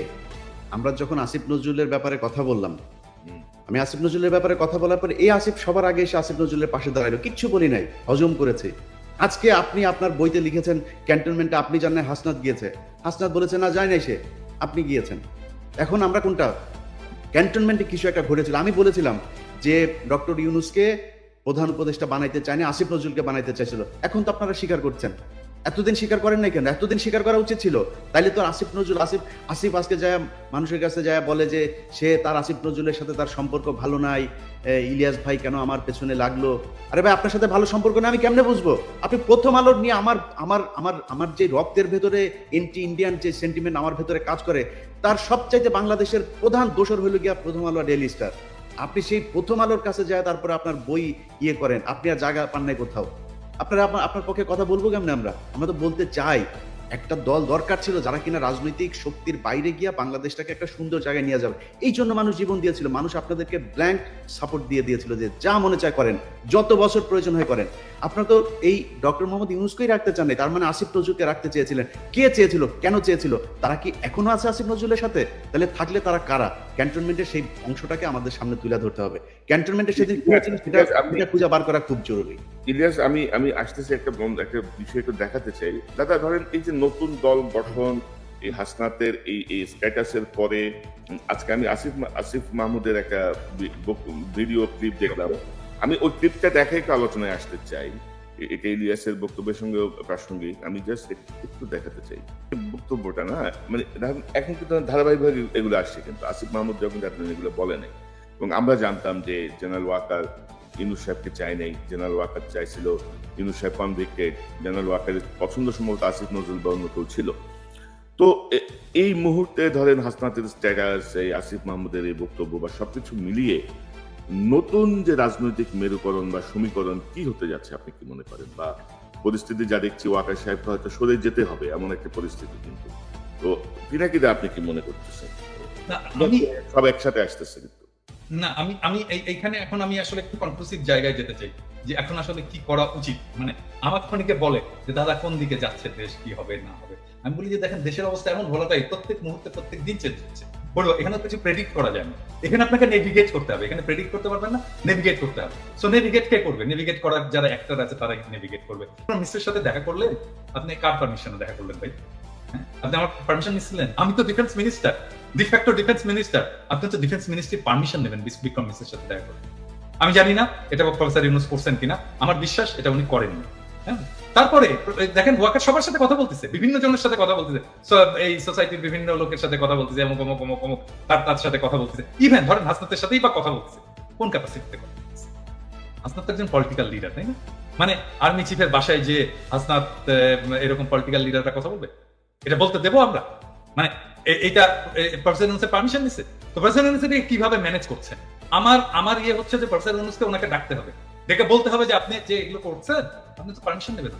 আমরা যখন আসিফ নজরুলের ব্যাপারে কথা বললাম, আমি আসিফ নজরুলের ব্যাপারে কথা বলার পরে এই আসিফ সবার আগে এসে আসিফ নজরুলের পাশে দাঁড়াইলো, কিচ্ছু বলি নাই, হজম করেছে। আজকে আপনি আপনার বইতে লিখেছেন ক্যান্টনমেন্টে আপনি জানেন হাসনাত গিয়েছে, হাসনাত বলেছে না যায় নাই সে, আপনি গিয়েছেন। এখন আমরা কোনটা? ক্যান্টনমেন্টে কিছু একটা ঘটেছিল। আমি বলেছিলাম যে ডক্টর ইউনূসকে প্রধান উপদেষ্টা বানাইতে চায়নি, আসিফ নজরুলকে বানাইতে চাইছিল। এখন তো আপনারা স্বীকার করছেন, এতদিন স্বীকার করেন নাই কেন? এতদিন স্বীকার করা উচিত ছিল। তাইলে তো আসিফ নজরুল আসিফ আজকে যায় মানুষের কাছে যায় বলে যে সে তার আসিফ নজরুলের সাথে তার সম্পর্ক ভালো নাই, ইলিয়াস ভাই কেন আমার পেছনে লাগলো। আরে ভাই, আপনার সাথে ভালো সম্পর্ক না আমি কেমনে বুঝবো? আপনি প্রথম আলোর নিয়ে আমার আমার আমার আমার যে রক্তের ভেতরে এন্টি ইন্ডিয়ান যে সেন্টিমেন্ট আমার ভেতরে কাজ করে, তার সবচাইতে বাংলাদেশের প্রধান দোষর হইল গিয়া প্রথম আলো ডেইলি স্টার। আপনি সেই প্রথম আলোর কাছে যায় তারপরে আপনার বই ইয়ে করেন, আপনি আর জায়গা পান নাই কোথাও। আপনার পক্ষে কথা বলবো কেমনে? আমরা তো বলতে চাই একটা দল দরকার ছিল যারা কিনা রাজনৈতিক শক্তির বাইরে গিয়া বাংলাদেশটাকে একটা সুন্দর জায়গায় নিয়ে যাবে। এই জন্য মানুষ জীবন দিয়েছিল, মানুষ আপনাদেরকে ব্ল্যাঙ্ক সাপোর্ট দিয়ে দিয়েছিল যে যা মনে চায় করেন, যত বছর প্রয়োজন হয় করেন। আপনারা তো এই ডক্টর মোহাম্মদ ইউনূসকেই রাখতে চান নাই, তার মানে আসিফ নজরুলকে রাখতে চেয়েছিলেন। কে চেয়েছিল? কেন চেয়েছিল? তারা কি এখনো আছে আসিফ নজরুলের সাথে? তাহলে থাকলে তারা কারা? ক্যান্টনমেন্টের সেই অংশটাকে আমাদের সামনে তুলে ধরতে হবে। ক্যান্টনমেন্টের সেদিন সেটা খুঁজে বার করা খুব জরুরি। ইলিয়াস, আমি আসতেছি একটা বিষয় একটু দেখাতে চাই দাদা। ধরেন এই যে নতুন দল গঠন, এই হাসনাতের এই স্ট্যাটাসের পরে আজকে আমি আসিফ মাহমুদের একটা ভিডিও ক্লিপ দেখলাম। আমি ওই ক্লিপটা দেখে একটু আলোচনায় আসতে চাই। এটা ইলিয়াসের বক্তব্যের সঙ্গে প্রাসঙ্গিক। আমি জাস্ট একটু দেখাতে চাই বক্তব্যটা। না মানে এখন কিন্তু ধারাবাহিকভাবে এগুলো আসছে, কিন্তু আসিফ মাহমুদ যখন এগুলো বলে নাই। এবং আমরা জানতাম যে জেনারেল ওয়াকার ইউনূস সাহেবকে চাই নাই, জেনারেল ওয়াকার চাইছিল ইউনূস সাহেব কনভিক্টেড, জেনারেল ওয়াকারের পছন্দ সম্ভবত আসিফ নজরুল বা অন্য কেউ ছিল। তো এই মুহূর্তে ধরেন হাসনাতের স্ট্যাটাস, এই আসিফ মাহমুদের এই বক্তব্য বা সবকিছু মিলিয়ে নতুন যে রাজনৈতিক মেরুকরণ বা সমীকরণ কি হতে যাচ্ছে আপনি কি মনে করেন? বা পরিস্থিতি যা দেখছি ওয়াকার সাহেবকে হয়তো সরে যেতে হবে এমন একটা পরিস্থিতি, কিন্তু তো পিনাকিদা আপনি কি মনে করতেছেন? সব একসাথে আসতেছে কিন্তু না, আমি এইখানে এখন আমি আসলে একটু কনফিউজিভ জায়গায় যেতে চাই যে এখন আসলে কি করা উচিত। মানে আমার অনেকে বলে যে দাদা কোন দিকে যাচ্ছে দেশ, কি হবে না হবে। আমি বলি যে দেখেন দেশের অবস্থা এমন ভোলাটাই, প্রত্যেক মুহূর্তে প্রত্যেক দিন চেঞ্জ হচ্ছে। বলবো এখানে কিছু প্রেডিক্ট করা যায় না, এখানে আপনাকে নেভিগেট করতে হবে। এখানে প্রেডিক্ট করতে পারবেন না, নেভিগেট করতে হবে। সো নেভিগেট কে করবে? নেভিগেট করার যারা অ্যাক্টর আছে তারা নেভিগেট করবে। মিনিস্টারের সাথে দেখা করলে আপনি কার পারমিশনে দেখা করলেন ভাই? আপনি আমার পারমিশন নিছিলেন? আমি তো defence minister, de facto defence minister. আপনি তো ডিফেন্স মিনিস্ট্রির পারমিশন নেবেন বিক্রম মিশ্রের সাথে দেখা করতে। আমি জানি না এটা প্রফেসর ইউনূস করছেন কিনা, আমার বিশ্বাস এটা উনি করেননি। হ্যাঁ, তারপরে দেখেন ওয়াকার সবার সাথে কথা বলতেছে, বিভিন্ন জনের সাথে কথা বলতেছে, এই সোসাইটির বিভিন্ন লোকের সাথে কথা বলতেছে, অমুক অমুক অমুক অমুক তার সাথে কথা বলতেছে। ইভেন ধরেন হাসনাতের সাথেই বা কথা বলতেছে, কোন ক্যাপাসিটিতে কথা বলতেছে? হাসনাত একজন পলিটিক্যাল লিডার, তাই না? মানে আর্মি চিফের বাসায় যে হাসনাত এরকম পলিটিক্যাল লিডাররা কথা বলবে, এটা বলতে দেবো আমরা? মানে এইটা প্রফেসর ইউনূসের পারমিশন নিছে তো প্রফেসর ইউনূস এটা কিভাবে ম্যানেজ করছেন? আমার ইয়ে হচ্ছে যে প্রফেসর ইউনূসকে ওনাকে ডাকতে হবে, ডেকে বলতে হবে যে আপনি যে এগুলো করছেন আপনি তো পারমিশন নেবেন।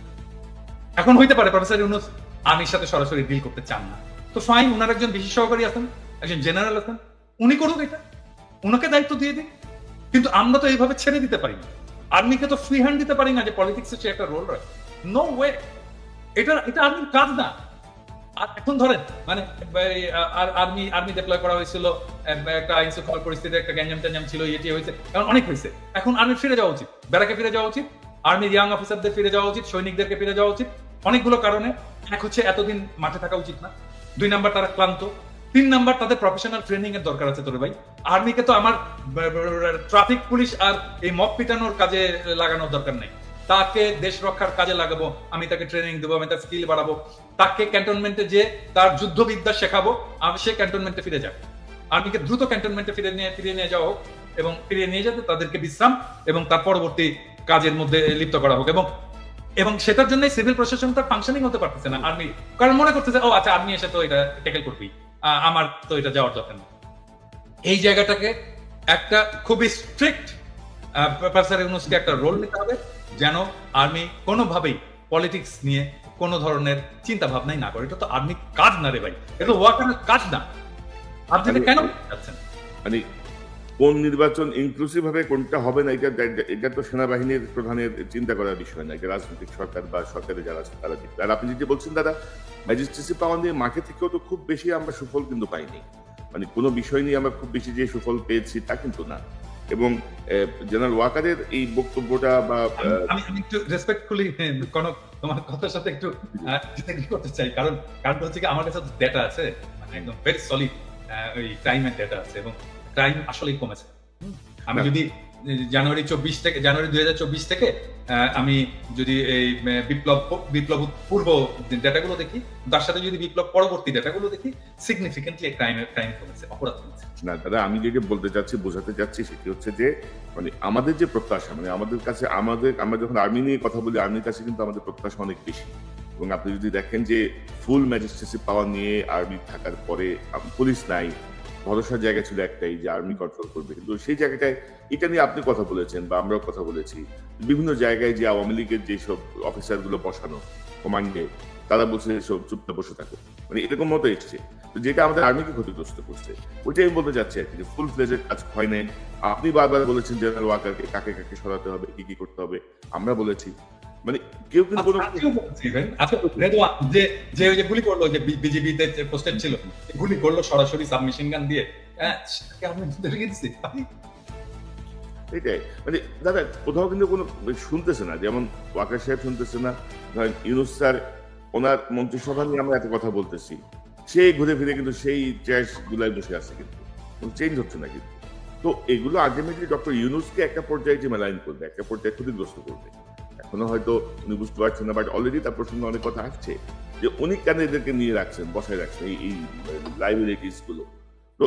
এখন হইতে পারে প্রফেসর ইউনূস আর্মির সাথে সরাসরি ডিল করতে চান না, তো ফাইন, ওনার একজন বিশেষ সহকারী আছেন, একজন জেনারেল আছেন, উনি করুক, এটা ওনাকে দায়িত্ব দিয়ে দিন। কিন্তু আমরা তো এইভাবে ছেড়ে দিতে পারি না, আর্মিকে তো ফ্রি হ্যান্ড দিতে পারি না যে পলিটিক্সে সে একটা রোল রাখে। নো ওয়ে, এটা আর্মির কাজ না। আর এখন ধরেন মানে আর্মি ডিপ্লয় করা হয়েছিল, একটা আইন শৃঙ্খলা পরিস্থিতি, একটা গ্যাঞ্জাম ট্যাঞ্জাম ছিল, এটি হয়েছে, এখন অনেক হয়েছে। এখন আর্মি ফিরে যাওয়া উচিত, ব্যারাকে ফিরে যাওয়া উচিত, আর্মির ইয়াং অফিসারদের ফিরে যাওয়া উচিত, সৈনিকদেরকে ফিরে যাওয়া উচিত অনেকগুলো কারণে। এক হচ্ছে এতদিন মাঠে থাকা উচিত না, 2 নাম্বার তারা ক্লান্ত, 3 নাম্বার তাদের প্রফেশনাল ট্রেনিং এর দরকার আছে। তোরে ভাই, আর্মিকে তো আমার ট্রাফিক পুলিশ আর এই মব পিটানোর কাজে লাগানোর দরকার নেই, তাকে দেশ রক্ষার কাজে লাগাবো, আমি তাকে ট্রেনিং দেবো, আমি তার স্কিল বাড়াবো, তাকে ক্যান্টনমেন্টে যে তার যুদ্ধবিদ্যা শেখাবো, আমি সে ক্যান্টনমেন্টে ফিরে যাক। আর্মিকে দ্রুত ক্যান্টনমেন্টে ফিরিয়ে নিয়ে যাওয়া হোক, এবং ফিরিয়ে নিয়ে যেতে তাদেরকে বিশ্রাম এবং তার পরবর্তী কাজের মধ্যে লিপ্ত করা হোক। এবং সেটার জন্য সিভিল প্রশাসন তার ফাংশনিং হতে পারতেছে না আর্মি, কারণ মনে করতেছে ও আচ্ছা আর্মি এসে তো এটা ট্যাকেল করবি, আমার তো এটা যাওয়ার দরকার নেই। এই জায়গাটাকে একটা খুবই স্ট্রিক্ট প্রফেসর ইউনূসকে একটা রোল নিতে হবে, যেন আর্মি কোনোভাবেই পলিটিক্স নিয়ে কোনো ধরনের চিন্তা ভাবনাই না করে। এটা তো আর্মি কাজ না রে ভাই, এটা ওয়াকারের কাজ না। আপনি কেন যাচ্ছেন? মানে কোন নির্বাচন ইনক্লুসিভ হবে, কোনটা হবে না, এটা তো সেনাবাহিনীর প্রধানের চিন্তা করার বিষয় না, এটা রাজনৈতিক সরকার বা সরকারের যারা আছে তারা দেখবে। আর আপনি যেটা বলছেন দাদা, ম্যাজিস্ট্রেসি পাওয়া নিয়ে মাঠে থেকেও তো খুব বেশি আমরা সুফল কিন্তু পাইনি। মানে কোনো বিষয় নিয়ে আমরা খুব বেশি যে সুফল পেয়েছি তা কিন্তু না। এবং জেনারেল ওয়াকারের এই বক্তব্যটা বা আমি একটু রেসপেক্টফুলি তোমার কথার সাথে একটু ডিসএগ্রি করতে চাই, কারণ হচ্ছে কি আমার কাছে ডেটা আছে, মানে একদম ভেরি সলিড ওই টাইমের ডেটা আছে, এবং ক্রাইম আসলেই কমেছে। আমি যদি জানুয়ারি 2024 থেকে আমি যদি এই বিপ্লব পূর্ব ডেটাগুলো দেখি, তার সাথে যদি বিপ্লব পরবর্তী ডেটাগুলো দেখি, সিগনিফিকেন্টলি ক্রাইম কমেছে, অপরাধ কমেছে। না দাদা, আমি যেটা বলতে চাচ্ছি, বোঝাতে চাচ্ছি, সেটি হচ্ছে যে মানে আমাদের যে প্রত্যাশা, মানে আমাদের কাছে আমরা যখন আর্মি নিয়ে কথা বলি, আর্মির কাছে কিন্তু আমাদের প্রত্যাশা অনেক বেশি। এবং আপনি যদি দেখেন যে ফুল ম্যাজিস্ট্রেসি পাওয়ার নিয়ে আর্মি থাকার পরে পুলিশ নাই, ভরসার জায়গা ছিল একটাই যে আর্মি কন্ট্রোল করবে, কিন্তু সেই জায়গাটায় এটা নিয়ে আপনি কথা বলেছেন বা আমরাও কথা বলেছি, বিভিন্ন জায়গায় যে আওয়ামী লীগের যেসব অফিসারগুলো বসানো কমান্ডে, তারা বলছে সব চুপচাপ বসে থাকো, মানে এরকম মতো এসছে, যেটা আমাদের আর্মিকে ক্ষতিগ্রস্ত করছে। ওইটাই আমি বলতে চাচ্ছি আর কি, যে ফুল ফ্লেজের কাজ হয় নাই। আপনি বারবার বলেছেন জেনারেল ওয়াকারকে কাকে কাকে সরাতে হবে, কি কি করতে হবে, আমরা বলেছি, মানে কেউ কিন্তু কোনো যে গুলি করলো, যে বিজিবিতে পোস্টেড ছিল, গুলি করলো সরাসরি সাবমেশিন গান দিয়ে, এটাই মানে দাদা কোথাও কিন্তু কোনো শুনতেছে না, যেমন ওয়াকার সাহেব শুনতেছে না, ধরেন ইউনূস স্যার ওনার মন্ত্রিসভা নিয়ে আমরা এত কথা বলতেছি, সেই ঘুরে ফিরে কিন্তু সেই ট্র্যাশ গুলাই বসে আছে, কিন্তু চেঞ্জ হচ্ছে না কিন্তু। তো এগুলো আলটিমেটলি ডক্টর ইউনূসকে একটা পর্যায়ে যে মেলাইন করবে, একটা পর্যায়ে ক্ষতিগ্রস্ত করবে। এখনো হয়তো উনি বুঝতে পারছেন না, বাট অলরেডি তার প্রসঙ্গে অনেক কথা আসছে যে উনি কেন এদেরকে নিয়ে রাখছেন, বসায় রাখছেন এই লাইব্রেরিটিস গুলো। তো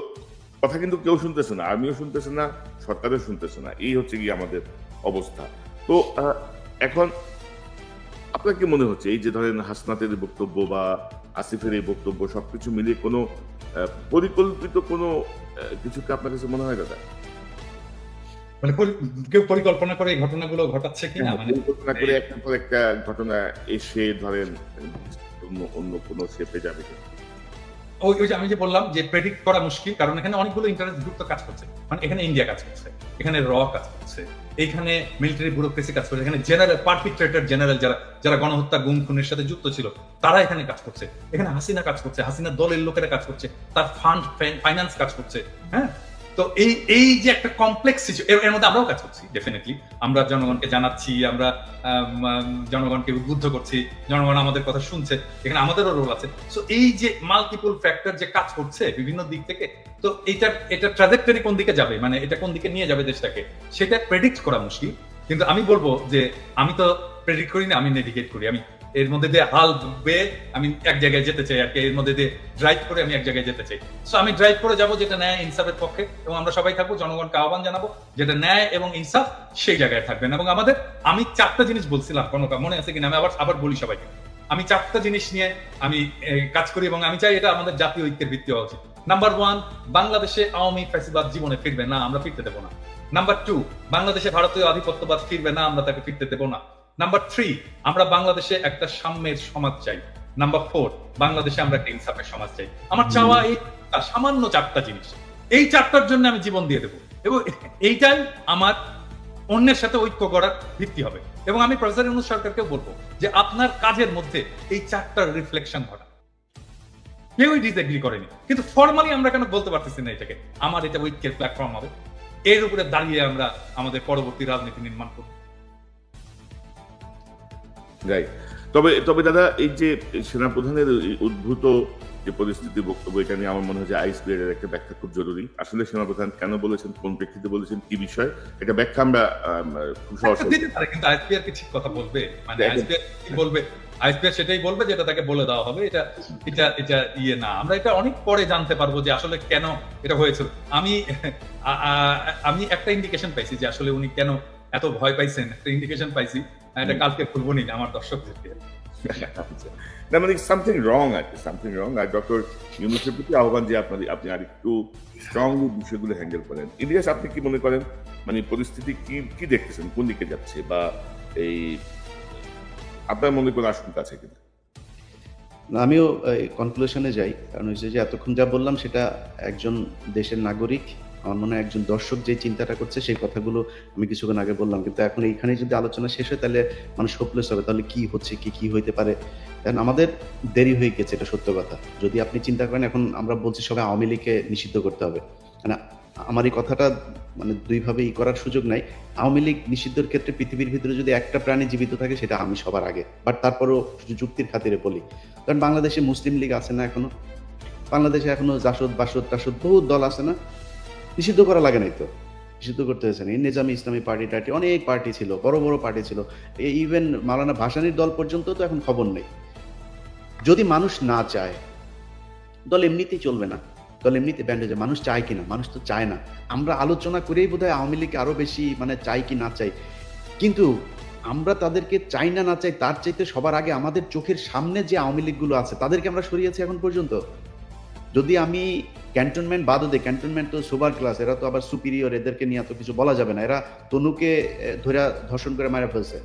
কথা কিন্তু কেউ শুনতেছে না, আর্মিও শুনতেছে না, সরকারও শুনতেছে না, এই হচ্ছে কি আমাদের অবস্থা। তো এখন আপনার কি মনে হচ্ছে এই যে ধরেন হাসনাতের বক্তব্য বা আসিফের এই বক্তব্য, সবকিছু মিলিয়ে কোনো পরিকল্পিত কোনো কিছু কি আপনার কাছে মনে হয় দাদা? মানে কেউ পরিকল্পনা করে এই ঘটনাগুলো ঘটাচ্ছে কিনা, মানে পরিকল্পনা করে একটার পর একটা ঘটনা এসে ধরেন অন্য কোনো শেপে যাবে? ওই যে আমি যে বললাম যে প্রেডিক্ট করা মুশকিল, কারণ এখানে অনেকগুলো ইন্টারেস্ট গ্রুপ তো কাজ করছে। মানে এখানে ইন্ডিয়া কাজ করছে, এখানে র কাজ করছে, এখানে মিলিটারি ব্যুরোক্রেসি কাজ করছে, এখানে জেনারেল পারপিট্রেটর জেনারেল যারা গণহত্যা গুম খুনের সাথে যুক্ত ছিল তারা এখানে কাজ করছে, এখানে হাসিনা কাজ করছে, হাসিনার দলের লোকেরা কাজ করছে, তার ফান্ড ফাইন্যান্স কাজ করছে। হ্যাঁ, তো এই যে একটা কমপ্লেক্স এর মধ্যে আমরাও কাজ করছি। ডেফিনেটলি আমরা জনগণকে জানাচ্ছি, আমরা জনগণকে উদ্বুদ্ধ করছি, জনগণ আমাদের কথা শুনছে, এখানে আমাদেরও রোল আছে। সো এই যে মাল্টিপল ফ্যাক্টর যে কাজ করছে বিভিন্ন দিক থেকে, তো এটা ট্রাজেক্টরি কোন দিকে যাবে, মানে এটা কোন দিকে নিয়ে যাবে দেশটাকে, সেটা প্রেডিক্ট করা মুশকিল। কিন্তু আমি বলবো যে আমি তো প্রেডিক্ট করি না, আমি নেভিগেট করি। আমি এর মধ্যে দিয়ে হাল বেয়ে আমি এক জায়গায় যেতে চাই আর কি, এর মধ্যে দিয়ে ড্রাইভ করে আমি এক জায়গায় যেতে চাই। সো আমি ড্রাইভ করে যাবো যেটা ন্যায় ইনসাফের পক্ষে, এবং আমরা সবাই থাকবো, জনগণকে আহ্বান জানাবো যেটা ন্যায় এবং ইনসাফ সেই জায়গায় থাকবেন। এবং আমি 4টা জিনিস বলছিলাম, কোনো মনে আছে কিনা, আমি আবার বলি সবাইকে, আমি 4টা জিনিস নিয়ে আমি কাজ করি এবং আমি চাই এটা আমাদের জাতীয় ঐক্যের ভিত্তি হওয়া উচিত। নাম্বার 1, বাংলাদেশে আওয়ামী ফ্যাসিবাদ জীবনে ফিরবে না, আমরা ফিরতে দেবো না। নাম্বার 2, বাংলাদেশে ভারতীয় আধিপত্যবাদ ফিরবে না, আমরা তাকে ফিরতে দেবো না। নাম্বার 3, আমরা বাংলাদেশে একটা সাম্যের সমাজ চাই। নাম্বার 4, বাংলাদেশে আমরা একটা ইনসাফের সমাজ চাই। আমার চাওয়া এই সামান্য 4টা জিনিস, এই 4টার জন্য আমি জীবন দিয়ে দেবো, এবং এইটাই আমার অন্যের সাথে ঐক্য করার ভিত্তি হবে। এবং আমি প্রফেসর ইউনূস সরকারকে বলবো যে আপনার কাজের মধ্যে এই 4টার রিফ্লেকশন ঘটা। কেউই ডিসএগ্রি করেনি, কিন্তু ফর্মালি আমরা কেন বলতে পারতেছি না এটাকে আমার এটা ঐক্যের প্ল্যাটফর্ম হবে, এর উপরে দাঁড়িয়ে আমরা আমাদের পরবর্তী রাজনীতি নির্মাণ করব। তবে দাদা, এই যে সেনাপ্রধানের উদ্ভূত যে পরিস্থিতি, বক্তব্য, এটা নিয়ে আমার মনে হয় যে আইসপিআর এর একটা ব্যাখ্যা খুব জরুরি। আসলে সেনাপ্রধান কেন বলেছেন, কোন প্রেক্ষিতে বলেছেন, কি বিষয়, এটা ব্যাখ্যা আমরা খুব সহজ দিতে পারে। কিন্তু আইসপিআর কি ঠিক কথা বলবে? মানে আইসপিআর কি বলবে? আইসপিআর সেটাই বলবে যেটা তাকে বলে দেওয়া হবে। এটা ইয়ে না, আমরা এটা অনেক পরে জানতে পারবো যে আসলে কেন এটা হয়েছিল। আমি একটা ইন্ডিকেশন পাইছি যে আসলে উনি কেন এত ভয় পাইছেন, একটা ইন্ডিকেশন পাইছি, এটা কালকে খুলবো নি আমার দর্শকদেরকে। না মানে সামথিং রং আছে, সামথিং রং। আর ডক্টর ইউনূসের প্রতি আহ্বান যে আপনি আর একটু স্ট্রংলি বিষয়গুলো হ্যান্ডেল করেন। ইলিয়াস, আপনি কি মনে করেন, মানে পরিস্থিতি কি দেখতেছেন, কোন দিকে যাচ্ছে, বা এই আপনার মনে কোনো আশঙ্কা আছে কিনা? আমিও কনক্লুশনে যাই, কারণ হচ্ছে যে এতক্ষণ যা বললাম সেটা একজন দেশের নাগরিক, আমার মনে হয় একজন দর্শক যে চিন্তাটা করছে সেই কথাগুলো আমি কিছুক্ষণ আগে বললাম। কিন্তু এখন এইখানে যদি আলোচনা শেষ হয় তাহলে মানুষ হোপলেস হবে, তাহলে কি হচ্ছে, কি হইতে পারে। কারণ আমাদের দেরি হয়ে গেছে, এটা সত্য কথা। যদি আপনি চিন্তা করেন, এখন আমরা বলছি সবাই আওয়ামী লীগকে নিষিদ্ধ করতে হবে, মানে আমার এই কথাটা মানে দুইভাবে করার সুযোগ নাই। আওয়ামী লীগ নিষিদ্ধের ক্ষেত্রে পৃথিবীর ভিতরে যদি একটা প্রাণী জীবিত থাকে সেটা আমি সবার আগে, বাট তারপরও যুক্তির খাতিরে বলি। কারণ বাংলাদেশে মুসলিম লীগ আছে না এখনো, বাংলাদেশে এখনো জাসদ বাসদ টাসদ বহু দল আছে না, নিষিদ্ধ করা লাগে নাই তো, নিষিদ্ধ করতে হয়েছে না। নিজামী ইসলামী পার্টি টার্টি অনেক পার্টি ছিল, বড় বড় পার্টি ছিল, ইভেন মাওলানা ভাসানীর দল পর্যন্ত তো এখন খবর নেই। যদি মানুষ না চায়, দল এমনিতেই চলবে না, দল এমনিতে ব্যান্ডেজ। মানুষ চায় কিনা, মানুষ তো চায় না। আমরা আলোচনা করেই বোধহয় আওয়ামী লীগ আরো বেশি মানে চাই কি না চাই, কিন্তু আমরা তাদেরকে চাই না না চাই তার চাইতে সবার আগে আমাদের চোখের সামনে যে আওয়ামী লীগগুলো আছে তাদেরকে আমরা সরিয়েছি এখন পর্যন্ত। যদি আমি ক্যান্টনমেন্ট বাদও দিই, ক্যান্টনমেন্ট তো সুপার ক্লাস, এরা তো আবার সুপিরিয়র, এদেরকে নিয়ে তো কিছু বলা যাবে না। এরা তনুকে ধরে ধর্ষণ করে মারা ফেলছে,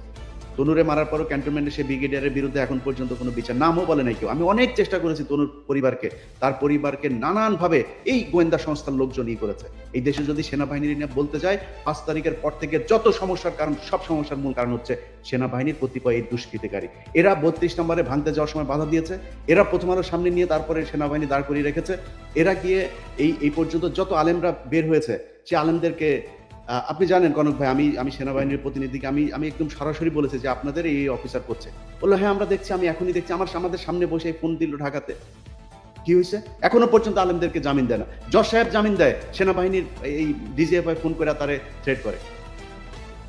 তনুরে মারার পরও ক্যান্টনমেন্টে সে ব্রিগেডিয়ারের বিরুদ্ধে এখন পর্যন্ত কোনো বিচার, নামও বলে নাই কেউ। আমি অনেক চেষ্টা করেছি তনুর পরিবারকে, তার পরিবারকে নানানভাবে এই গোয়েন্দা সংস্থার লোকজন করেছে। এই দেশে যদি সেনাবাহিনীর নিয়ে বলতে যায়, 5 তারিখের পর থেকে যত সমস্যার কারণ, সব সমস্যার মূল কারণ হচ্ছে সেনাবাহিনীর কতিপয় এই দুষ্কৃতিকারী। এরা 32 নম্বরে ভাঙতে যাওয়ার সময় বাধা দিয়েছে, এরা প্রথম আলো সামনে নিয়ে তারপরে সেনাবাহিনী দাঁড় করিয়ে রেখেছে। এরা গিয়ে এই পর্যন্ত যত আলেমরা বের হয়েছে, সে আলেমদেরকে আপনি জানেন কনক ভাই, আমি সেনাবাহিনীর প্রতিনিধিকে আমি একদম সরাসরি বলেছি যে আপনাদের এই অফিসার করছে। বললো হ্যাঁ আমরা দেখছি, আমি এখনই দেখছি, আমাদের সামনে বসে ফোন দিল ঢাকাতে। কি হয়েছে? এখনো পর্যন্ত আলেমদেরকে জামিন দেয় না। জজ সাহেব জামিন দেয়, সেনাবাহিনীর এই ডিজিএফআই ফোন করে তারে থ্রেট করে।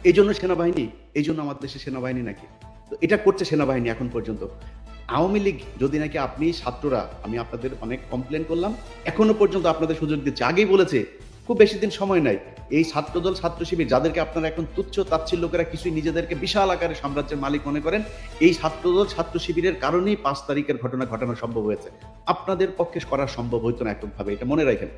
এই জন্য সেনাবাহিনী, এই জন্য আমাদের দেশে সেনাবাহিনী নাকি? তো এটা করছে সেনাবাহিনী এখন পর্যন্ত। আওয়ামী লীগ যদি নাকি আপনি ছাত্ররা, আমি আপনাদের অনেক কমপ্লেন করলাম, এখনো পর্যন্ত আপনাদের সুযোগ দিচ্ছে। আগেই বলেছে খুব বেশি দিন সময় নাই, এই ছাত্রদল ছাত্র শিবির যাদেরকে আপনারা এখন তুচ্ছ তাচ্ছিল্য করে কিছুই নিজেদেরকে বিশাল আকারে সাম্রাজ্যের মালিক মনে করেন, এই ছাত্রদল ছাত্র শিবিরের কারণেই 5 তারিখের ঘটনা ঘটানো সম্ভব হয়েছে। আপনাদের পক্ষে করা সম্ভব হইতো না একভাবে, এটা মনে রাখেন।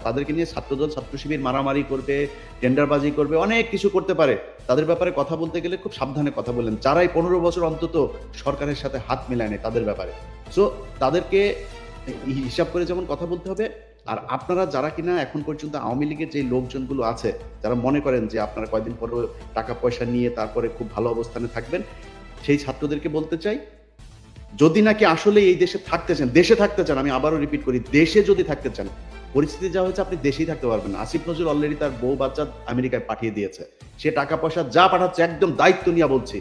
তাদেরকে নিয়ে ছাত্রদল ছাত্র শিবির মারামারি করবে, টেন্ডারবাজি করবে, অনেক কিছু করতে পারে। তাদের ব্যাপারে কথা বলতে গেলে খুব সাবধানে কথা বললেন, যারাই 15 বছর অন্তত সরকারের সাথে হাত মিলায় নেয় তাদের ব্যাপারে। সো তাদেরকে হিসাব করে যেমন কথা বলতে হবে। আর আপনারা যারা কিনা এখন পর্যন্ত আওয়ামী লীগের যে লোকজনগুলো আছে, যারা মনে করেন যে আপনারা কয়েকদিন পরে টাকা পয়সা নিয়ে তারপরে খুব ভালো অবস্থানে থাকবেন, সেই ছাত্রদেরকে বলতে চাই, যদি নাকি আসলে এই দেশে থাকতে চান, দেশে থাকতে চান, আমি আবারও রিপিট করি, দেশে যদি থাকতে চান, পরিস্থিতি যা হয়েছে আপনি দেশেই থাকতে পারবেন না। আসিফ নজরুল অলরেডি তার বউ বাচ্চা আমেরিকায় পাঠিয়ে দিয়েছে, সে টাকা পয়সা যা পাঠাচ্ছে একদম দায়িত্ব নিয়ে বলছি,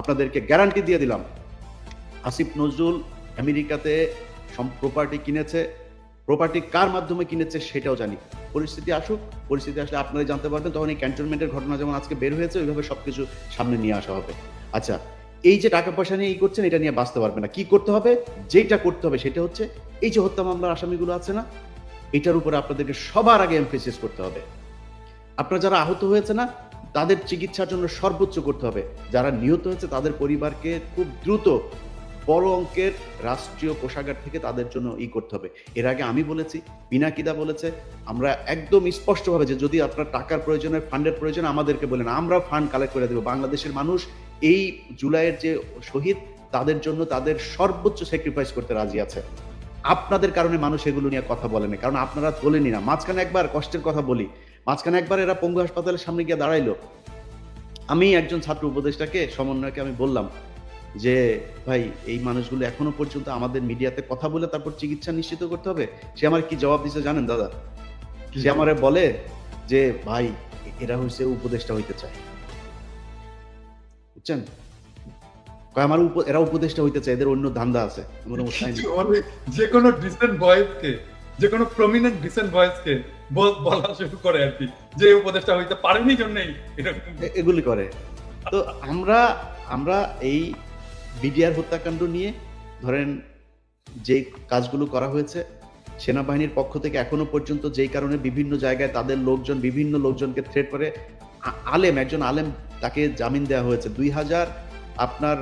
আপনাদেরকে গ্যারান্টি দিয়ে দিলাম, আসিফ নজরুল আমেরিকাতে প্রপার্টি কিনেছে। প্রপার্টি কার মাধ্যমে কিনেছে সেটাও জানি। পরিস্থিতি আসুক, পরিস্থিতি আসলে আপনারা জানতে পারবেন, তখন এই ক্যান্টনমেন্টের ঘটনা যেমন আজকে বের হয়েছে ওইভাবে সবকিছু সামনে নিয়ে আসা হবে। আচ্ছা, এই যে টাকা পয়সা নিয়ে করছেন, এটা নিয়ে বাঁচতে পারবে না। কি করতে হবে? যেটা করতে হবে সেটা হচ্ছে এই যে হত্যা মামলার আসামিগুলো আছে না, এটার উপরে আপনাদেরকে সবার আগে এমফেসিস করতে হবে। আপনারা যারা আহত হয়েছে না, তাদের চিকিৎসার জন্য সর্বোচ্চ করতে হবে। যারা নিহত হয়েছে তাদের পরিবারকে খুব দ্রুত বড় অঙ্কের রাষ্ট্রীয় কোষাগার থেকে তাদের জন্য করতে হবে। এর আগে আমি বলেছি, পিনাকিদা বলেছে, আমরা একদম স্পষ্টভাবে যে যদি আপনার টাকার প্রয়োজনে, ফান্ডের প্রয়োজনে আমাদেরকে বলেন, আমরা ফান্ড কালেক্ট করে দেবো। বাংলাদেশের মানুষ এই জুলাইয়ের যে শহীদ, তাদের জন্য তাদের সর্বোচ্চ স্যাক্রিফাইস করতে রাজি আছে। আপনাদের কারণে মানুষ এগুলো নিয়ে কথা বলে না, কারণ আপনারা তোলেনি না। মাঝখানে একবার কষ্টের কথা বলি, মাঝখানে একবার এরা পঙ্গু হাসপাতালের সামনে গিয়ে দাঁড়াইলো। আমি একজন ছাত্র উপদেষ্টাকে, সমন্বয়কে আমি বললাম যে ভাই, এই মানুষগুলো এখনো পর্যন্ত আমাদের মিডিয়াতে কথা বলে তারপর চিকিৎসা নিশ্চিত করতে হবে। সে আমার কি জবাব দিচ্ছে জানেন দাদা? সে আমারে বলে যে ভাই, এরা হচ্ছে উপদেষ্টা হইতে চায়, বুঝছেন? আমার এরা উপদেষ্টা হইতে চায়, এদের অন্য ধান্দা আছে। যে কোনো ডিসেন্ট ভয়েসকে, যে কোনো প্রমিনেন্ট ডিসেন্ট ভয়েসকে বলা শুরু করে আর কি, যে উপদেষ্টা হইতে পারেনি জন্যই এগুলি করে। তো আমরা এই বিডিআর হত্যাকাণ্ড নিয়ে ধরেন যে কাজগুলো করা হয়েছে, সেনাবাহিনীর পক্ষ থেকে এখনো পর্যন্ত যেই কারণে বিভিন্ন জায়গায় তাদের লোকজন বিভিন্ন লোকজনকে থ্রেট করে, একজন আলেম তাকে জামিন দেওয়া হয়েছে 2000 আপনার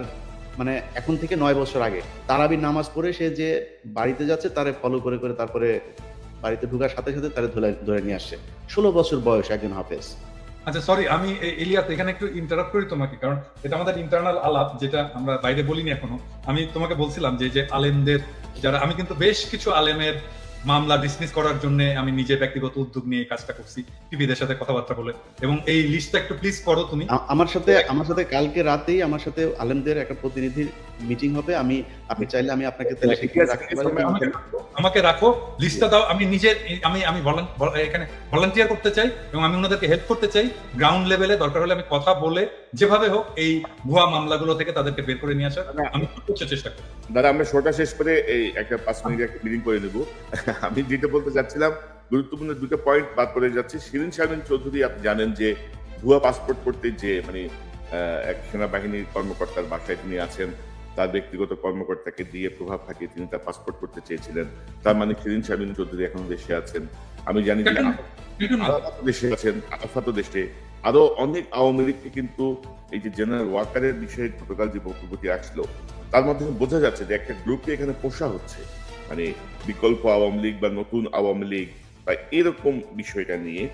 মানে এখন থেকে 9 বছর আগে, তারাবির নামাজ পড়ে সে যে বাড়িতে যাচ্ছে তারে ফলো করে করে তারপরে বাড়িতে ঢোকার সাথে সাথে তারে ধরে নিয়ে আসছে। 16 বছর বয়স একজন হাফেজ। আচ্ছা সরি, আমি ইলিয়াস এখানে একটু ইন্টারাপ্ট করি তোমাকে, কারণ এটা আমাদের ইন্টারনাল আলাপ, যেটা আমরা বাইরে বলিনি এখনো। আমি তোমাকে বলছিলাম যে আলেমদের যারা, আমি কিন্তু বেশ কিছু আলেমের মামলা ডিসমিস করার জন্য আমি নিজে ব্যক্তিগত উদ্যোগ নিয়ে কাজটা করছি, পিপিদের সাথে কথাবার্তা বলে, এবং এই লিস্টটা একটু প্লিজ করো তুমি। আমার সাথে কালকে রাতেই আমার সাথে আলেমদের একটা প্রতিনিধির মিটিং হবে। আপনি চাইলে আমি আপনাকে আমাকে রাখো, লিস্টটা দাও। আমি নিজে আমি এখানে ভলান্টিয়ার করতে চাই এবং আমি ওনাদেরকে হেল্প করতে চাই। গ্রাউন্ড লেভেলে দরকার হলে আমি কথা বলে যেভাবে হোক এই ভুয়া মামলাগুলো থেকে তাদেরকে বের করে নিয়ে আসার আমি চেষ্টা করি। দাদা, আমরা শোটা শেষ করে এই একটা 5 মিনিট একটা মিটিং করে নেব। আমি যেটা বলতে চাচ্ছিলাম, গুরুত্বপূর্ণ দুটো পয়েন্ট বাদ পড়ে যাচ্ছে। শিরিন শারমিন চৌধুরী, আপনি জানেন যে ভুয়া পাসপোর্ট করতে যে মানে এক সেনাবাহিনীর কর্মকর্তার বাসায় তিনি আছেন, তার ব্যক্তিগত কর্মকর্তাকে দিয়ে প্রভাব খাটিয়ে তিনি তার পাসপোর্ট করতে চেয়েছিলেন। তার মানে শিরিন শারমিন চৌধুরী এখন দেশে আছেন। আমি জানি যে দেশে আছেন, আরাফাতও দেশে। আরো অনেক আওয়ামী লীগকে কিন্তু এই যে জেনারেল ওয়াকারের বিষয়ে গতকাল যে বক্তব্যটি আসলো, তার মাধ্যমে বোঝা যাচ্ছে যে একটা গ্রুপকে এখানে পোষা হচ্ছে, মানে বিকল্প আওয়ামী লীগ বা নতুন আওয়ামী লীগ বা এরকম বিষয়টা নিয়ে।